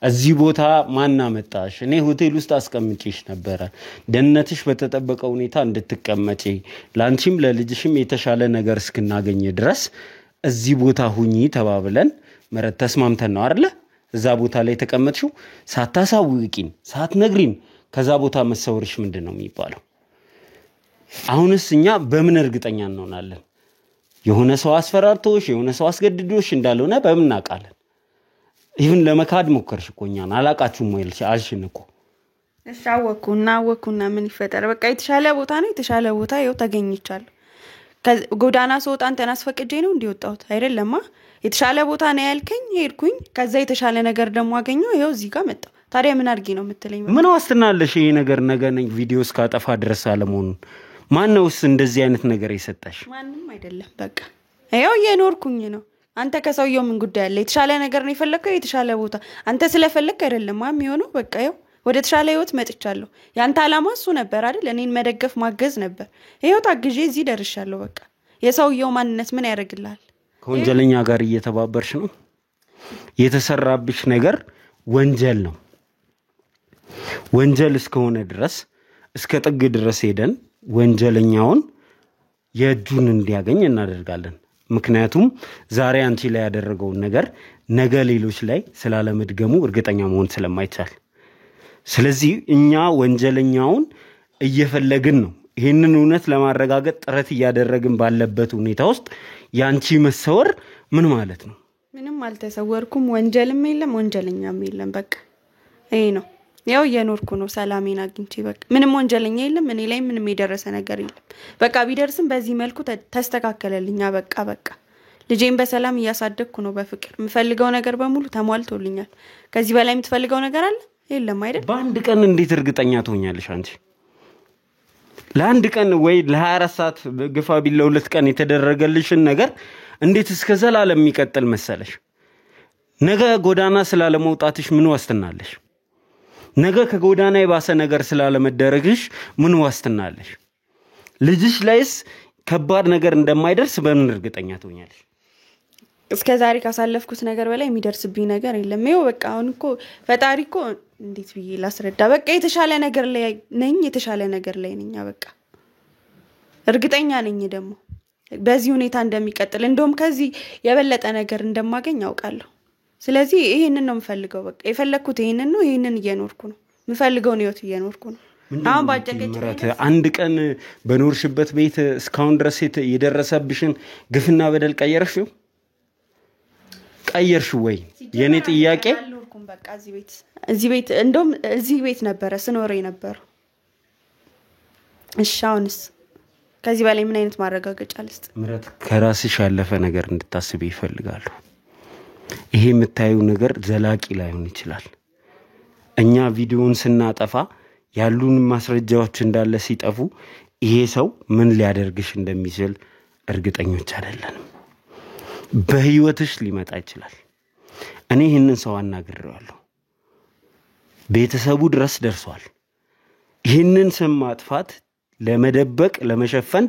እዚህ ቦታ ማን አመጣሽ? እኔ ሆቴል ውስጥ አስቀምጬሽ ነበረ ደህንነትሽ በተጠበቀ ሁኔታ እንድትቀመጪ ላንቺም ለልጅሽም የተሻለ ነገር እስክናገኝ ድረስ እዚህ ቦታ ሁኚ ተባብለን መረት ተስማምተን ነው አይደል እዛ ቦታ ላይ ተቀመጥሽው። ሳታሳውቂን ሳትነግሪን ከዛ ቦታ መሰወርሽ ምንድነው የሚባለው? አሁንስ እኛ በምን እርግጠኛ እንሆናለን? የሆነ ሰው አስፈራርቶሽ የሆነ ሰው አስገድዶሽ እንዳልሆነ በምን እናውቃለን? ይሁን ለመካድ ሞከርሽ እኮ እኛን አላቃችሁም ወይ አልሽን እኮ። አወኩና ምን ይፈጠር በቃ የተሻለ ቦታ ነው። የተሻለ ቦታ ይኸው ተገኝቻለሁ። ጎዳና ስወጣ አንተን አስፈቅጄ ነው እንዲወጣሁት አይደለማ። የተሻለ ቦታ ነው ያልከኝ፣ ሄድኩኝ። ከዛ የተሻለ ነገር ደግሞ አገኘሁ። ይኸው እዚህ ጋር መጣሁ። ታዲያ ምን አድርጊ ነው የምትለኝ? ምን ዋስትና አለሽ ይሄ ነገር ነገ ቪዲዮ እስካጠፋ ድረስ አለመሆኑን? ማነውስ እንደዚህ አይነት ነገር የሰጠሽ? ማንም አይደለም። በቃ ይኸው እየኖርኩኝ ነው። አንተ ከሰውየው ምን ጉዳይ አለ? የተሻለ ነገር ነው የፈለከው፣ የተሻለ ቦታ አንተ ስለፈለክ አይደለም የሚሆነው። በቃ ይኸው ወደ ተሻለ ህይወት መጥቻለሁ። ያንተ አላማ እሱ ነበር አይደል? እኔን መደገፍ ማገዝ ነበር። ይኸው ታግዤ እዚህ ደርሻለሁ። በቃ የሰውየው ማንነት ምን ያደርግልሃል? ከወንጀለኛ ጋር እየተባበርሽ ነው። የተሰራብሽ ነገር ወንጀል ነው። ወንጀል እስከሆነ ድረስ እስከ ጥግ ድረስ ሄደን ወንጀለኛውን የእጁን እንዲያገኝ እናደርጋለን። ምክንያቱም ዛሬ አንቺ ላይ ያደረገው ነገር ነገ ሌሎች ላይ ስላለመድገሙ እርግጠኛ መሆን ስለማይቻል፣ ስለዚህ እኛ ወንጀለኛውን እየፈለግን ነው። ይሄንን እውነት ለማረጋገጥ ጥረት እያደረግን ባለበት ሁኔታ ውስጥ ያንቺ መሰወር ምን ማለት ነው? ምንም አልተሰወርኩም። ወንጀልም የለም ወንጀለኛም የለም። በቃ ይሄ ነው። ያው እየኖርኩ ነው ሰላሜን አግኝቼ በቃ ምንም ወንጀለኛ የለም እኔ ላይ ምንም የደረሰ ነገር የለም በቃ ቢደርስም በዚህ መልኩ ተስተካከለልኛ በቃ ልጄን በሰላም እያሳደግኩ ነው በፍቅር የምፈልገው ነገር በሙሉ ተሟልቶልኛል ከዚህ በላይ የምትፈልገው ነገር አለ የለም አይደል በአንድ ቀን እንዴት እርግጠኛ ትሆኛለሽ አንቺ ለአንድ ቀን ወይ ለ24 ሰዓት ግፋ ቢል ለሁለት ቀን የተደረገልሽን ነገር እንዴት እስከ ዘላለም የሚቀጥል መሰለሽ ነገ ጎዳና ስላለመውጣትሽ ምን ዋስትናለሽ ነገ ከጎዳና የባሰ ነገር ስላለመደረግሽ ምን ዋስትናለሽ ልጅሽ ላይስ ከባድ ነገር እንደማይደርስ በምን እርግጠኛ ትሆኛለሽ እስከ ዛሬ ካሳለፍኩት ነገር በላይ የሚደርስብኝ ነገር የለም ይሄው በቃ አሁን እኮ ፈጣሪ እኮ እንዴት ብዬ ላስረዳ በቃ የተሻለ ነገር ላይ ነኝ በቃ እርግጠኛ ነኝ ደግሞ በዚህ ሁኔታ እንደሚቀጥል እንደውም ከዚህ የበለጠ ነገር እንደማገኝ አውቃለሁ ስለዚህ ይሄንን ነው የምፈልገው በቃ የፈለኩት ይሄንን እየኖርኩ ነው የምፈልገውን ህይወት እየኖርኩ ነው አሁን ባጨቀጭ አንድ ቀን በኖርሽበት ቤት እስካሁን ድረስ የደረሰብሽን ግፍና በደል ቀየርሽው ወይ የኔ ጥያቄ አልኖርኩም በቃ እዚህ ቤት እንደውም እዚህ ቤት ነበር ስኖር ነበር እሺ አሁንስ ከዚህ በላይ ምን አይነት ማረጋገጫ ልስጥ ምረት ከራስሽ ያለፈ ነገር እንድታስቢ ይፈልጋሉ ይሄ የምታዩ ነገር ዘላቂ ላይሆን ይችላል እኛ ቪዲዮውን ስናጠፋ ያሉን ማስረጃዎች እንዳለ ሲጠፉ ይሄ ሰው ምን ሊያደርግሽ እንደሚችል እርግጠኞች አይደለንም በህይወትሽ ሊመጣ ይችላል እኔ ይሄንን ሰው አናግሬዋለሁ ቤተሰቡ ድረስ ደርሷል ይሄንን ስም ማጥፋት ለመደበቅ ለመሸፈን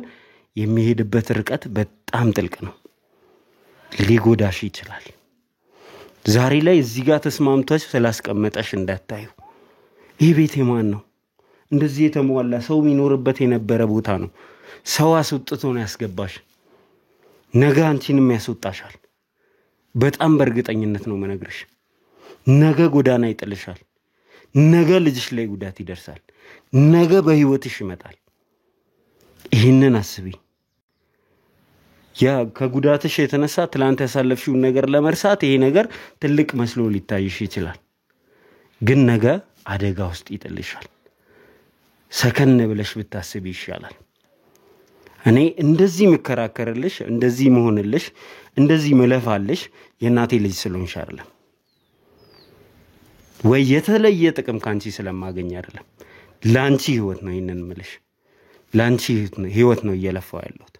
የሚሄድበት ርቀት በጣም ጥልቅ ነው ሊጎዳሽ ይችላል ዛሬ ላይ እዚህ ጋር ተስማምተሽ ስላስቀመጠሽ እንዳታዩ ይሄ ቤት የማን ነው እንደዚህ የተሟላ ሰው የሚኖርበት የነበረ ቦታ ነው ሰው አስወጥቶ ነው ያስገባሽ ነገ አንቺንም ያስወጣሻል በጣም በእርግጠኝነት ነው መነግርሽ ነገ ጎዳና ይጥልሻል ነገ ልጅሽ ላይ ጉዳት ይደርሳል ነገ በህይወትሽ ይመጣል ይሄንን አስቢ ያ ከጉዳትሽ የተነሳ ትላንት ያሳለፍሽው ነገር ለመርሳት ይሄ ነገር ትልቅ መስሎ ሊታይሽ ይችላል ግን ነገ አደጋ ውስጥ ይጥልሻል ሰከን ብለሽ ብታስቢ ይሻላል እኔ እንደዚህ መከራከርልሽ እንደዚህ መሆንልሽ እንደዚህ መለፋልሽ የናቴ ልጅ ስለሆንሽ አይደለም ወይ የተለየ ጥቅም ካንቺ ስለማገኝ አይደለም ላንቺ ህይወት ነው ይሄንን ምልሽ ላንቺ ህይወት ነው እየለፋው ያለሁት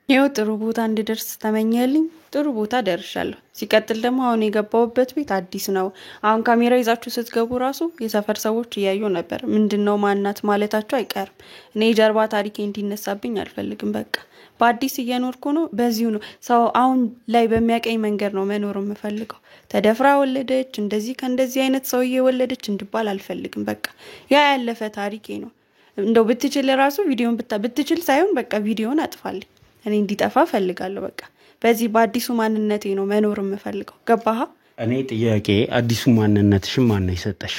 ይሄው ጥሩ ቦታ እንድደርስ ተመኘልኝ ጥሩ ቦታ ደርሻለሁ ሲቀጥል ደግሞ አሁን የገባውበት ቤት አዲስ ነው አሁን ካሜራ ይዛችሁ ስትገቡ ራሱ የሰፈር ሰዎች እያዩ ነበር ምንድነው ማናት ማለታቸው አይቀርም እኔ ጀርባ ታሪኬ እንዲነሳብኝ አልፈልግም በቃ በአዲስ እየኖርኩ ነው በዚሁ ነው ሰው አሁን ላይ በሚያቀኝ መንገድ ነው መኖር የምፈልገው ተደፍራ ወለደች እንደዚህ ከእንደዚህ አይነት ሰው እየወለደች እንድባል አልፈልግም በቃ ያ ያለፈ ታሪኬ ነው እንደው ብትችል ራሱ ቪዲዮን ብትችል ሳይሆን በቃ ቪዲዮን አጥፋልኝ እኔ እንዲጠፋ ፈልጋለሁ በቃ በዚህ በአዲሱ ማንነቴ ነው መኖር የምፈልገው ገባህ እኔ ጥያቄ አዲሱ ማንነትሽን ማን ነው የሰጠሽ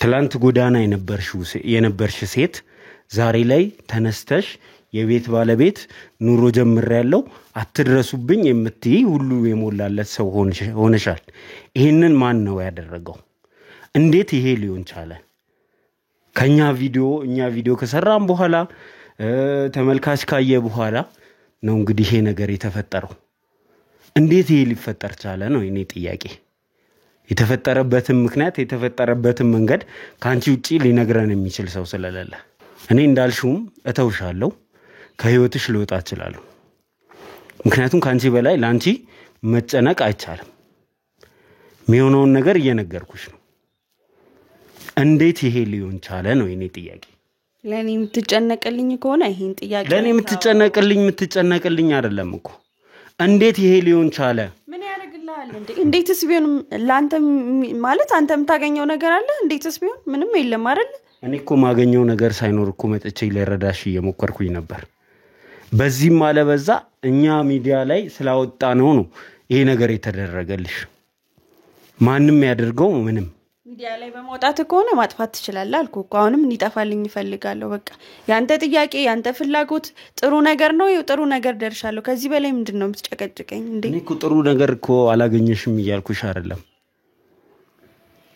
ትላንት ጎዳና የነበርሽ ሴት ዛሬ ላይ ተነስተሽ የቤት ባለቤት ኑሮ ጀምሬያለሁ አትድረሱብኝ የምትይ ሁሉ የሞላለት ሰው ሆነሻል ይሄንን ማን ነው ያደረገው እንዴት ይሄ ሊሆን ቻለ ከኛ ቪዲዮ ከሰራን በኋላ ተመልካች ካየ በኋላ ነው እንግዲህ ይሄ ነገር የተፈጠረው እንዴት ይሄ ሊፈጠር ቻለ ነው የኔ ጥያቄ የተፈጠረበትን ምክንያት የተፈጠረበትን መንገድ ካንቺ ውጪ ሊነግረን የሚችል ሰው ስለሌለ እኔ እንዳልሽውም እተውሻለሁ ከህይወትሽ ልወጣ እችላለሁ ምክንያቱም ካንቺ በላይ ላንቺ መጨነቅ አይቻልም የሚሆነውን ነገር እየነገርኩሽ ነው እንዴት ይሄ ሊሆን ቻለ ነው የኔ ጥያቄ ለኔ የምትጨነቅልኝ ከሆነ ይሄን ጥያቄ ለኔ የምትጨነቅልኝ አይደለም እኮ እንዴት ይሄ ሊሆን ቻለ ምን ያደርግልሃል እንዴ እንዴትስ ቢሆን ላንተ ማለት አንተ የምታገኘው ነገር አለ እንዴትስ ቢሆን ምንም የለም አይደል እኔ እኮ ማገኘው ነገር ሳይኖር እኮ መጥቼ ለረዳሽ እየሞከርኩኝ ነበር በዚህም አለበዛ እኛ ሚዲያ ላይ ስላወጣ ነው ይሄ ነገር የተደረገልሽ ማንንም ያደርገው ምንም ሚዲያ ላይ በመውጣት ከሆነ ማጥፋት ትችላለህ አልኩ አሁንም እንዲጠፋልኝ ይፈልጋለሁ በቃ ያንተ ጥያቄ ያንተ ፍላጎት ጥሩ ነገር ነው ጥሩ ነገር ደርሻለሁ ከዚህ በላይ ምንድነው የምትጨቀጭቀኝ እንዴ እኔ እኮ ጥሩ ነገር እኮ አላገኘሽም እያልኩሽ አይደለም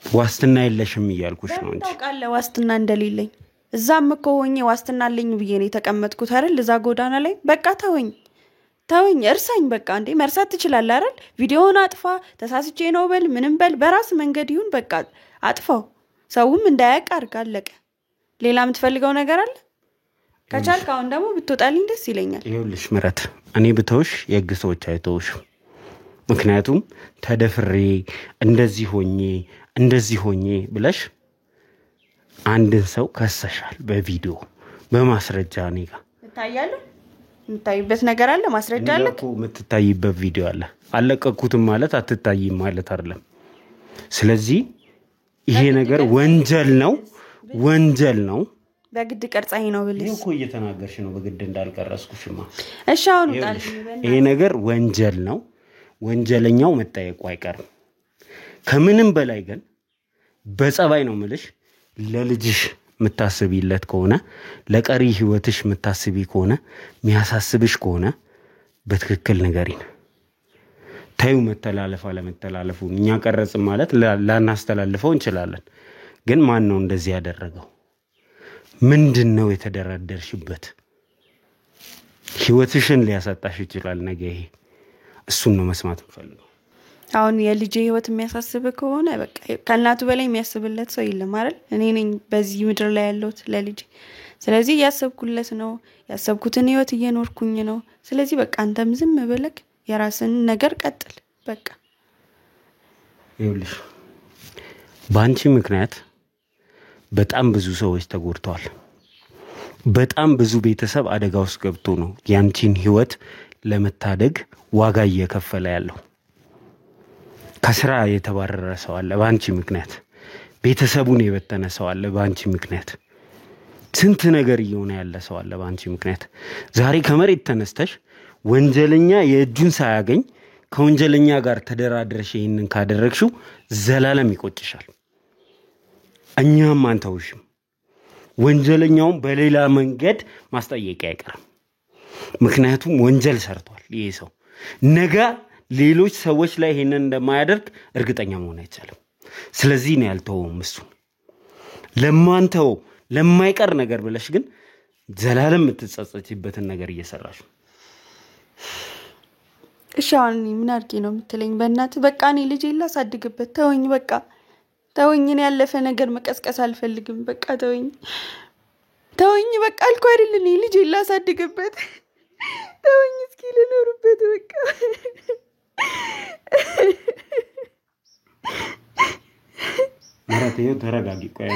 ዋስትና የለሽም እያልኩሽ ነው እንጂ ታውቃለህ ዋስትና እንደሌለኝ እዛም እኮ ሆኜ ዋስትና አለኝ ብዬ ነው የተቀመጥኩት አይደል እዛ ጎዳና ላይ በቃ ተወኝ እርሳኝ በቃ እንዴ መርሳት ትችላለህ አይደል ቪዲዮውን አጥፋ ተሳስቼ ነው በል ምንም በል በራስ መንገድ ይሁን በቃ አጥፋው ሰውም እንዳያውቅ አድርግ አለቀ ሌላ የምትፈልገው ነገር አለ ከቻልክ አሁን ደግሞ ብትወጣልኝ ደስ ይለኛል ይኸውልሽ ምረት እኔ ብተውሽ የህግ ሰዎች አይተውሽም ምክንያቱም ተደፍሬ እንደዚህ ሆኜ ብለሽ አንድን ሰው ከሰሻል በቪዲዮ በማስረጃ እኔ ጋር ታያለህ የምታይበት ነገር አለ ማስረጃ አለ እኮ የምትታይበት ቪዲዮ አለ አለቀኩትም ማለት አትታይም ማለት አይደለም ስለዚህ ይሄ ነገር ወንጀል ነው በግድ ቀርጻኝ ነው ብለሽ እኮ እየተናገርሽ ነው በግድ እንዳልቀረስኩሽማ እሺ አሁን ጣልኝ ይሄ ነገር ወንጀል ነው ወንጀለኛው መጠየቁ አይቀርም ከምንም በላይ ግን በጸባይ ነው ምልሽ ለልጅሽ ምታስቢለት ከሆነ ለቀሪ ህይወትሽ ምታስቢ ከሆነ ሚያሳስብሽ ከሆነ በትክክል ንገሪን ታዩ መተላለፍ አለመተላለፉ እኛ ቀረጽ ማለት ላናስተላልፈው እንችላለን ግን ማን ነው እንደዚህ ያደረገው ምንድነው የተደረደርሽበት ህይወትሽን ሊያሳጣሽ ይችላል ነገ ይሄ እሱን ነው መስማት እንፈልገው አሁን የልጅ ህይወት የሚያሳስብ ከሆነ በቃ ከናቱ በላይ የሚያስብለት ሰው የለም አይደል እኔ ነኝ በዚህ ምድር ላይ ያለሁት ለልጅ ስለዚህ ያሰብኩለት ነው ያሰብኩትን ህይወት እየኖርኩኝ ነው ስለዚህ በቃ አንተም ዝም ብለክ የራስን ነገር ቀጥል በቃ ይኸውልሽ ባንቺ ምክንያት በጣም ብዙ ሰዎች ተጎድተዋል በጣም ብዙ ቤተሰብ አደጋ ውስጥ ገብቶ ነው ያንቺን ህይወት ለመታደግ ዋጋ እየከፈለ ያለው ከስራ የተባረረ ሰው አለ ባንቺ ምክንያት ቤተሰቡን የበተነ ሰው አለ ባንቺ ምክንያት ስንት ነገር እየሆነ ያለ ሰው አለ ባንቺ ምክንያት ዛሬ ከመሬት ተነስተሽ ወንጀለኛ የእጁን ሳያገኝ ከወንጀለኛ ጋር ተደራድረሽ ይሄንን ካደረግሽው ዘላለም ይቆጭሻል እኛም አንተውሽም ወንጀለኛውን በሌላ መንገድ ማስጠየቂያ አይቀርም ምክንያቱም ወንጀል ሰርቷል ይሄ ሰው ነገ ሌሎች ሰዎች ላይ ይሄንን እንደማያደርግ እርግጠኛ መሆን አይቻልም ስለዚህ ነው ያልተውም እሱ ለማንተው ለማይቀር ነገር ብለሽ ግን ዘላለም የምትጸጸችበትን ነገር እየሰራሽ እሺ አሁን ምን አድርጌ ነው የምትለኝ በእናትህ በቃ እኔ ልጅ ላሳድግበት ተወኝ እኔ ያለፈ ነገር መቀስቀስ አልፈልግም በቃ ተወኝ በቃ አልኩ አይደል እኔ ልጅ ላሳድግበት ተወኝ እስኪ ልኖርበት በቃ ማራቴ ተረጋጊ ቆይ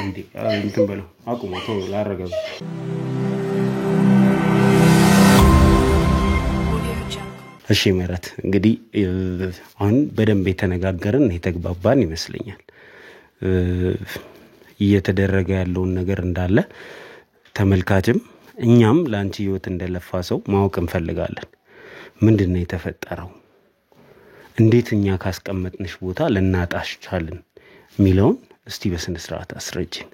እንትን በለው አቁሞ ተው ላረጋግ እሺ ምራት እንግዲህ አሁን በደንብ የተነጋገርን የተግባባን ይመስለኛል እየተደረገ ያለውን ነገር እንዳለ ተመልካችም እኛም ላንቺ ህይወት እንደለፋ ሰው ማወቅ እንፈልጋለን ምንድነው የተፈጠረው እንዴት እኛ ካስቀመጥንሽ ቦታ ለናጣሽ ቻልን ሚለውን እስቲ በስነ ስርዓት አስረጅን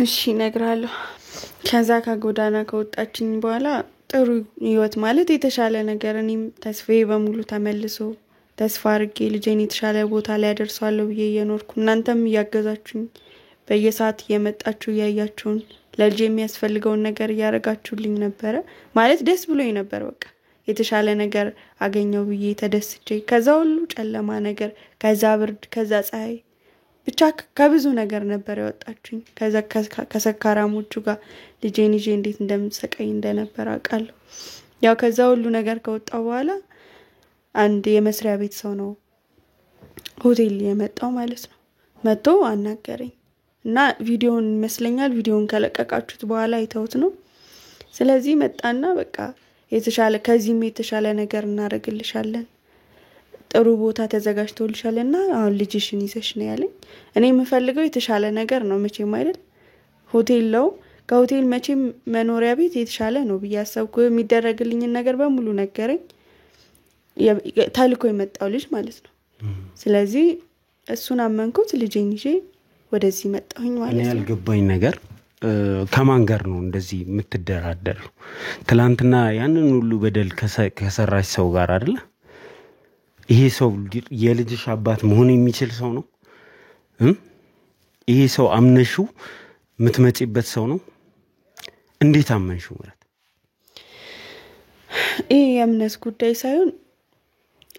እሺ ነግራለሁ ከዛ ከጎዳና ከወጣችኝ በኋላ ጥሩ ህይወት ማለት የተሻለ ነገር እኔም ተስፋዬ በሙሉ ተመልሶ ተስፋ አድርጌ ልጄን የተሻለ ቦታ ላይ ያደርሳለሁ ብዬ እየኖርኩ እናንተም ያገዛችሁኝ በየሰዓት እየመጣችሁ ያያችሁን ለልጄ የሚያስፈልገውን ነገር ያረጋችሁልኝ ነበር ማለት ደስ ብሎኝ ነበር በቃ የተሻለ ነገር አገኘው ብዬ ተደስቼ ከዛ ሁሉ ጨለማ ነገር ከዛ ብርድ ከዛ ፀሐይ ብቻ ከብዙ ነገር ነበር ያወጣችኝ ከዛ ከሰካራሞቹ ጋር ልጄን ይዤ እንዴት እንደምሰቃይ እንደነበር አውቃለሁ ያው ከዛ ሁሉ ነገር ከወጣው በኋላ አንድ የመስሪያ ቤት ሰው ነው ሆቴል የመጣው ማለት ነው መጥቶ አናገረኝ እና ቪዲዮን ይመስለኛል ቪዲዮን ከለቀቃችሁት በኋላ አይተውት ነው ስለዚህ መጣና በቃ የተሻለ ከዚህም የተሻለ ነገር እናረግልሻለን ጥሩ ቦታ ተዘጋጅቶልሻልና አሁን ልጅሽን ይዘሽ ነው ያለኝ እኔ የምፈልገው የተሻለ ነገር ነው መቼም አይደል ሆቴል ነው ከሆቴል መቼም መኖሪያ ቤት የተሻለ ነው በያሰብኩ የሚደረግልኝ ነገር በሙሉ ነገረኝ ታልኮ የመጣው ልጅ ማለት ነው ስለዚህ እሱን አመንኩት ልጄን ይዤ ወደዚህ መጣሁኝ ማለት ነው እኔ ያልገባኝ ነገር ከማን ጋር ነው እንደዚህ የምትደራደሩ ትላንትና ያንን ሁሉ በደል ከሰራሽ ሰው ጋር አይደል ይሄ ሰው የልጅሽ አባት መሆን የሚችል ሰው ነው ይሄ ሰው አምነሹ ምትመጪበት ሰው ነው እንዴት አመንሹ ማለት ይሄ የእምነት ጉዳይ ሳይሆን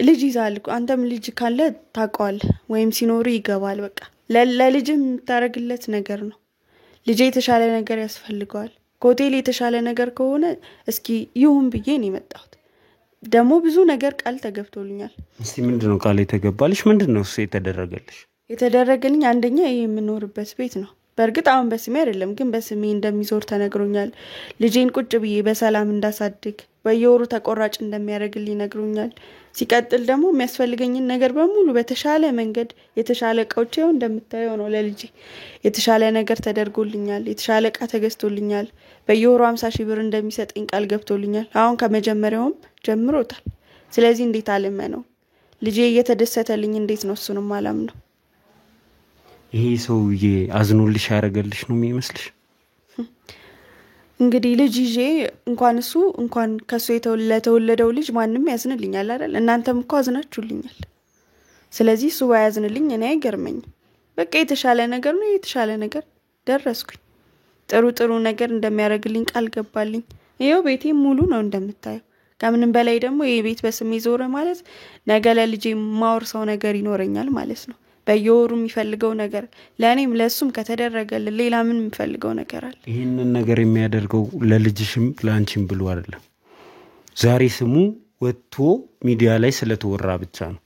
ልጅ ይዛል አንተም ልጅ ካለ ታቋል ወይም ሲኖር ይገባል በቃ ለልጅም ታረግለት ነገር ነው ልጅ የተሻለ ነገር ያስፈልገዋል ኮቴል የተሻለ ነገር ከሆነ እስኪ ይሁን ብዬ ነው የመጣሁት ደሞ ብዙ ነገር ቃል ተገብቶልኛል እስቲ ምንድነው ቃል የተገባልሽ ምንድነው እሱ የተደረገልኝ አንደኛ ይሄ የምኖርበት ቤት ነው በርግጥ አሁን በስሜ አይደለም ግን በስሜ እንደሚዞር ተነግሮኛል ልጄን ቁጭ ብዬ በሰላም እንዳሳድግ በየወሩ ተቆራጭ እንደሚያደርግልኝ ነግሮኛል ሲቀጥል ደግሞ የሚያስፈልገኝን ነገር በሙሉ በተሻለ መንገድ የተሻለ እቃዎቼው እንደምታየው ነው ለልጄ የተሻለ ነገር ተደርጎልኛል የተሻለ እቃ ተገዝቶልኛል በየወሩ 50,000 ብር እንደሚሰጠኝ ቃል ገብቶልኛል አሁን ከመጀመሪያውም ጀምሮታል ስለዚህ እንዴት አለመ ነው ልጄ እየተደሰተልኝ እንዴት ነው እሱንም አላም ነው ይሄ ሰውዬ አዝኖልሽ ያረገልሽ ነው የሚመስልሽ እንግዲህ ልጅ ይዤ እንኳን ከሱ የተወለደው ልጅ ማንንም ያዝንልኛል አይደል እናንተም እኮ አዝናችሁልኛል ስለዚህ እሱ ባያዝንልኝ እኔ አይገርመኝም በቃ የተሻለ ነገር ነው የተሻለ ነገር ደረስኩኝ ጥሩ ነገር እንደሚያደርግልኝ ቃል ገባልኝ ይሄው ቤቴ ሙሉ ነው እንደምታየው ከምንም በላይ ደግሞ ይሄ ቤት በስሜ ዞረ ማለት ነገ ለልጄ ማወርሰው ነገር ይኖረኛል ማለት ነው በየወሩ የሚፈልገው ነገር ለኔም ለሱም ከተደረገልን ሌላ ምን የሚፈልገው ነገር አለ ይሄንን ነገር የሚያደርገው ለልጅሽም ላንቺም ብሎ አይደለም ዛሬ ስሙ ወጥቶ ሚዲያ ላይ ስለተወራ ብቻ ነው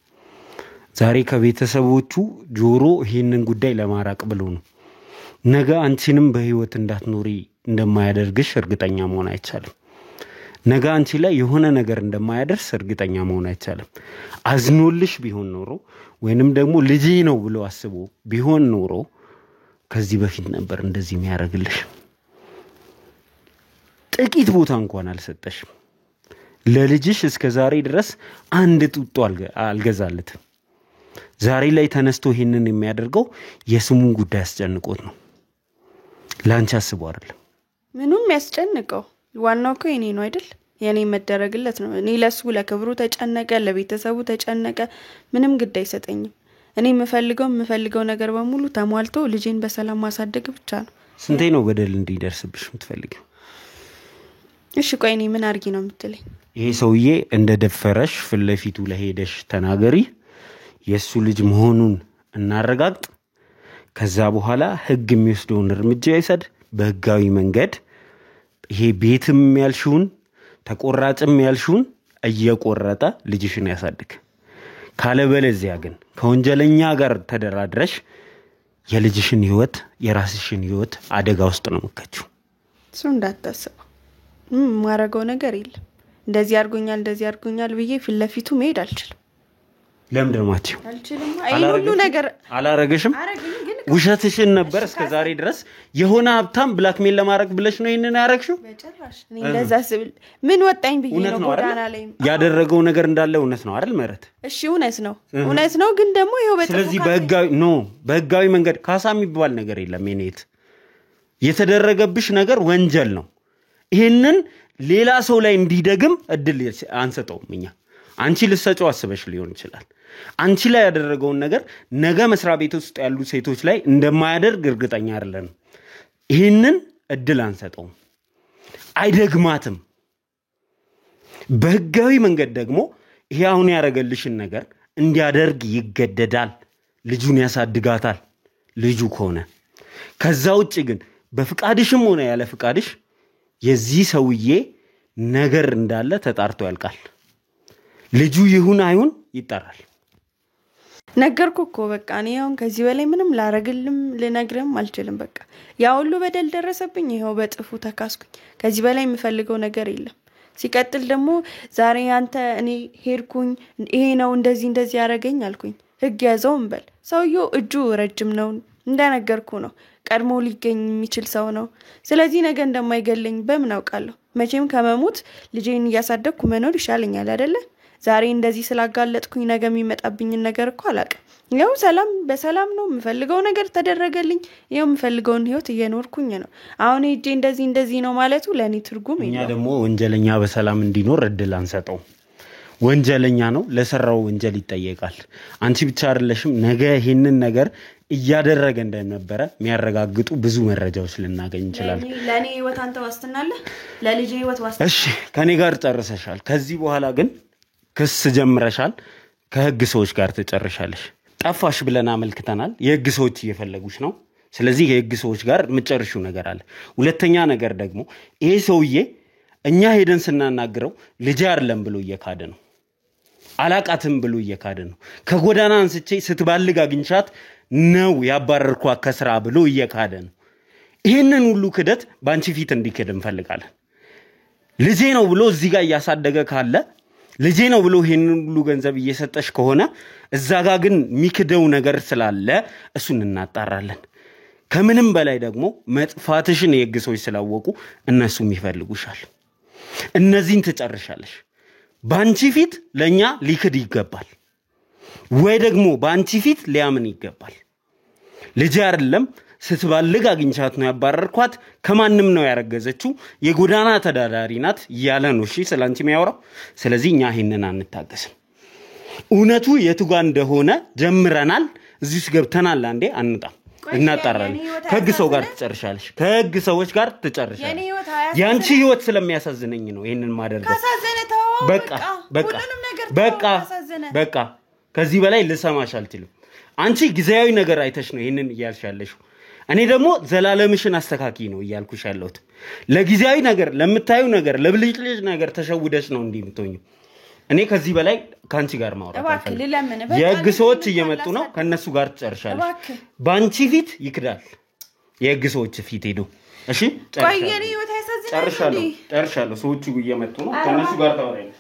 ዛሬ ከቤተሰቦቹ ጆሮ ይሄንን ጉዳይ ለማራቅ ብሎ ነው ነገ አንቺንም በህይወት እንዳትኖሪ እንደማያደርግሽ እርግጠኛ መሆን አይቻልም ነገ አንቺ ላይ የሆነ ነገር እንደማያደርስ እርግጠኛ መሆን አይቻልም አዝኖልሽ ቢሆን ኖሮ ወይንም ደግሞ ልጄ ነው ብሎ አስቦ ቢሆን ኖሮ ከዚህ በፊት ነበር እንደዚህ የሚያረግልሽ ጥቂት ቦታ እንኳን አልሰጠሽም ለልጅሽ እስከ ዛሬ ድረስ አንድ ጡጦ አልገዛለትም ዛሬ ላይ ተነስቶ ይሄንን የሚያደርገው የስሙን ጉዳይ አስጨንቆት ነው ላንቺ አስቦ አይደለም ምንም ያስጨንቀው ዋናው እኮ የኔ ነው አይደል የኔ መደረግለት ነው እኔ ለሱ ለክብሩ ተጨነቀ ለቤተሰቡ ተጨነቀ ምንም ግድ አይሰጠኝም እኔ የምፈልገው ነገር በሙሉ ተሟልቶ ልጄን በሰላም ማሳደግ ብቻ ነው ስንቴ ነው በደል እንዲደርስብሽ የምትፈልጊው እሺ ቆይ እኔ ምን አርጊ ነው የምትለኝ ይሄ ሰውዬ እንደደፈረሽ ፍለፊቱ ለሄደሽ ተናገሪ የሱ ልጅ መሆኑን እናረጋግጥ ከዛ በኋላ ህግ የሚወስደውን እርምጃ ይሰድ በህጋዊ መንገድ ይሄ ቤትም ያልሽውን ተቆራጭም ያልሽውን እየቆረጠ ልጅሽን ያሳድግ ካለበለዚያ ግን ከወንጀለኛ ጋር ተደራድረሽ የልጅሽን ህይወት የራስሽን ህይወት አደጋ ውስጥ ነው መከቹ እሱ እንዳታስበው ማረገው ነገር የለም እንደዚህ አርጎኛል ብዬ ፍለፊቱ መሄድ አልችልም ለምንድነማችሁ አልችልም አይሁሉ ነገር አላረገሽም ውሸትሽን ነበር እስከ ዛሬ ድረስ የሆነ ሀብታም ብላክሜል ለማድረግ ብለሽ ነው ይሄንን ያረክሽው በጭራሽ እኔ እንደዛ ስብል ምን ወጣኝ ብዬ ነው ጎዳና ላይ ያደረገው ነገር እንዳለ እውነት ነው አይደል መረት እሺ እውነት ነው ግን ደግሞ ይሄው በጥፉ ስለዚህ በህጋዊ መንገድ ካሳ የሚባል ነገር የለም የኔት የተደረገብሽ ነገር ወንጀል ነው ይሄንን ሌላ ሰው ላይ እንዲደግም እድል አንሰጠውም እኛ አንቺ ልሰጪው አስበሽ ሊሆን ይችላል አንቺ ላይ ያደረገውን ነገር ነገ መስራ ቤት ውስጥ ያሉ ሴቶች ላይ እንደማያደርግ እርግጠኛ አይደለም ይሄንን እድል አንሰጠውም አይደግማትም በህጋዊ መንገድ ደግሞ ይሄ አሁን ያረገልሽን ነገር እንዲያደርግ ይገደዳል ልጁን ያሳድጋታል ልጁ ከሆነ ከዛ ውጪ ግን በፍቃድሽም ሆነ ያለ ፍቃድሽ የዚህ ሰውዬ ነገር እንዳለ ተጣርቶ ያልቃል ልጁ ይሁን አይሁን ይጣራል ነገርኩ በቃ እኔ አሁን ከዚህ በላይ ምንም ላረግልም ልነግርም አልችልም በቃ ያ ሁሉ በደል ደረሰብኝ ይሄው በጥፉ ተካስኩኝ ከዚህ በላይ የምፈልገው ነገር የለም ሲቀጥል ደግሞ ዛሬ አንተ እኔ ሄርኩኝ ይሄ ነው እንደዚህ ያረገኝ አልኩኝ ህግ ያዘው እንበል ሰውየው እጁ ረጅም ነው እንደነገርኩ ነው ቀድሞ ሊገኝ የሚችል ሰው ነው ስለዚህ ነገ እንደማይገለኝ በምን አውቃለሁ መቼም ከመሞት ልጄን ያሳደግኩ መኖር ይሻለኛል አይደለ ዛሬ እንደዚህ ስላጋለጥኩኝ ነገ የሚመጣብኝ ነገር እኮ አላቀም ያው ሰላም በሰላም ነው የምፈልገው ነገር ተደረገልኝ ያው የምፈልገውን ህይወት እየኖርኩኝ ነው አሁን እጄ እንደዚህ ነው ማለቱ ለኔ ትርጉም እኛ ደግሞ ወንጀለኛ በሰላም እንዲኖር እድል አንሰጠው ወንጀለኛ ነው ለሰራው ወንጀል ይጠየቃል አንቺ ብቻ አይደለሽም ነገ ይሄንን ነገር እያደረገ እንደነበረ የሚያረጋግጡ ብዙ መረጃዎች ልናገኝ እንችላለን። ለኔ ህይወት አንተ ዋስትና አለ? ለልጄ ህይወት ዋስትና? እሺ ከኔ ጋር ጨርሰሻል። ከዚህ በኋላ ግን ክስ ጀምረሻል። ከህግ ሰዎች ጋር ትጨርሻለሽ። ጠፋሽ ብለን አመልክተናል። የህግ ሰዎች እየፈለጉሽ ነው። ስለዚህ የህግ ሰዎች ጋር የምትጨርሺው ነገር አለ። ሁለተኛ ነገር ደግሞ ይሄ ሰውዬ እኛ ሄደን ስናናግረው ልጅ አይደለም ብሎ እየካደ ነው። አላቃትም ብሎ እየካደ ነው። ከጎዳና አንስቼ ስትባልግ አግኝቻት ነው ያባረርኳት ከስራ ብሎ እየካደ ነው። ይሄንን ሁሉ ክደት ባንቺ ፊት እንዲክድ እንፈልጋለን። ልጄ ነው ብሎ እዚህ ጋር እያሳደገ ካለ ልጄ ነው ብሎ ይሄንን ሁሉ ገንዘብ እየሰጠሽ ከሆነ እዛ ጋር ግን ሚክደው ነገር ስላለ እሱን እናጣራለን። ከምንም በላይ ደግሞ መጥፋትሽን የህግ ሰዎች ስላወቁ እነሱም ይፈልጉሻል። እነዚህን ትጨርሻለሽ። ባንቺ ፊት ለኛ ሊክድ ይገባል ወይ ደግሞ ባንቺ ፊት ሊያምን ይገባል። ልጅ አይደለም ስትባልግ አግኝቻት ነው ያባረርኳት፣ ከማንም ነው ያረገዘችው፣ የጎዳና ተዳዳሪ ናት ያለ ነው እሺ ስላንቺ የሚያወራው። ስለዚህ እኛ ይሄንን አንታገስም። እውነቱ የቱ ጋር እንደሆነ ጀምረናል። እዚህ ውስጥ ገብተናል። አንዴ አንጣም እናጣራለን። ከህግ ሰው ጋር ትጨርሻለሽ። ከህግ ሰዎች ጋር ትጨርሻለሽ። ያንቺ ህይወት ስለሚያሳዝነኝ ነው ይሄንን ማደርገው። በቃ ከዚህ በላይ ልሰማሽ አልችልም። አንቺ ጊዜያዊ ነገር አይተሽ ነው ይሄንን እያልሽ ያለሽው። እኔ ደግሞ ዘላለምሽን አስተካኪ ነው እያልኩሽ ያለሁት። ለጊዜያዊ ነገር ለምታዩ ነገር ለብልጭልጭ ነገር ተሸውደሽ ነው እንዲምቶኝ። እኔ ከዚህ በላይ ካንቺ ጋር ማውራት አልፈልግም። የህግ ሰዎች እየመጡ ነው። ከነሱ ጋር ትጨርሻለሽ። ባንቺ ፊት ይክዳል። የህግ ሰዎች ፊት ሄዱ። እሺ ጨርሻለሁ። ሰዎቹ እየመጡ ነው። ከነሱ ጋር ታወራለሽ።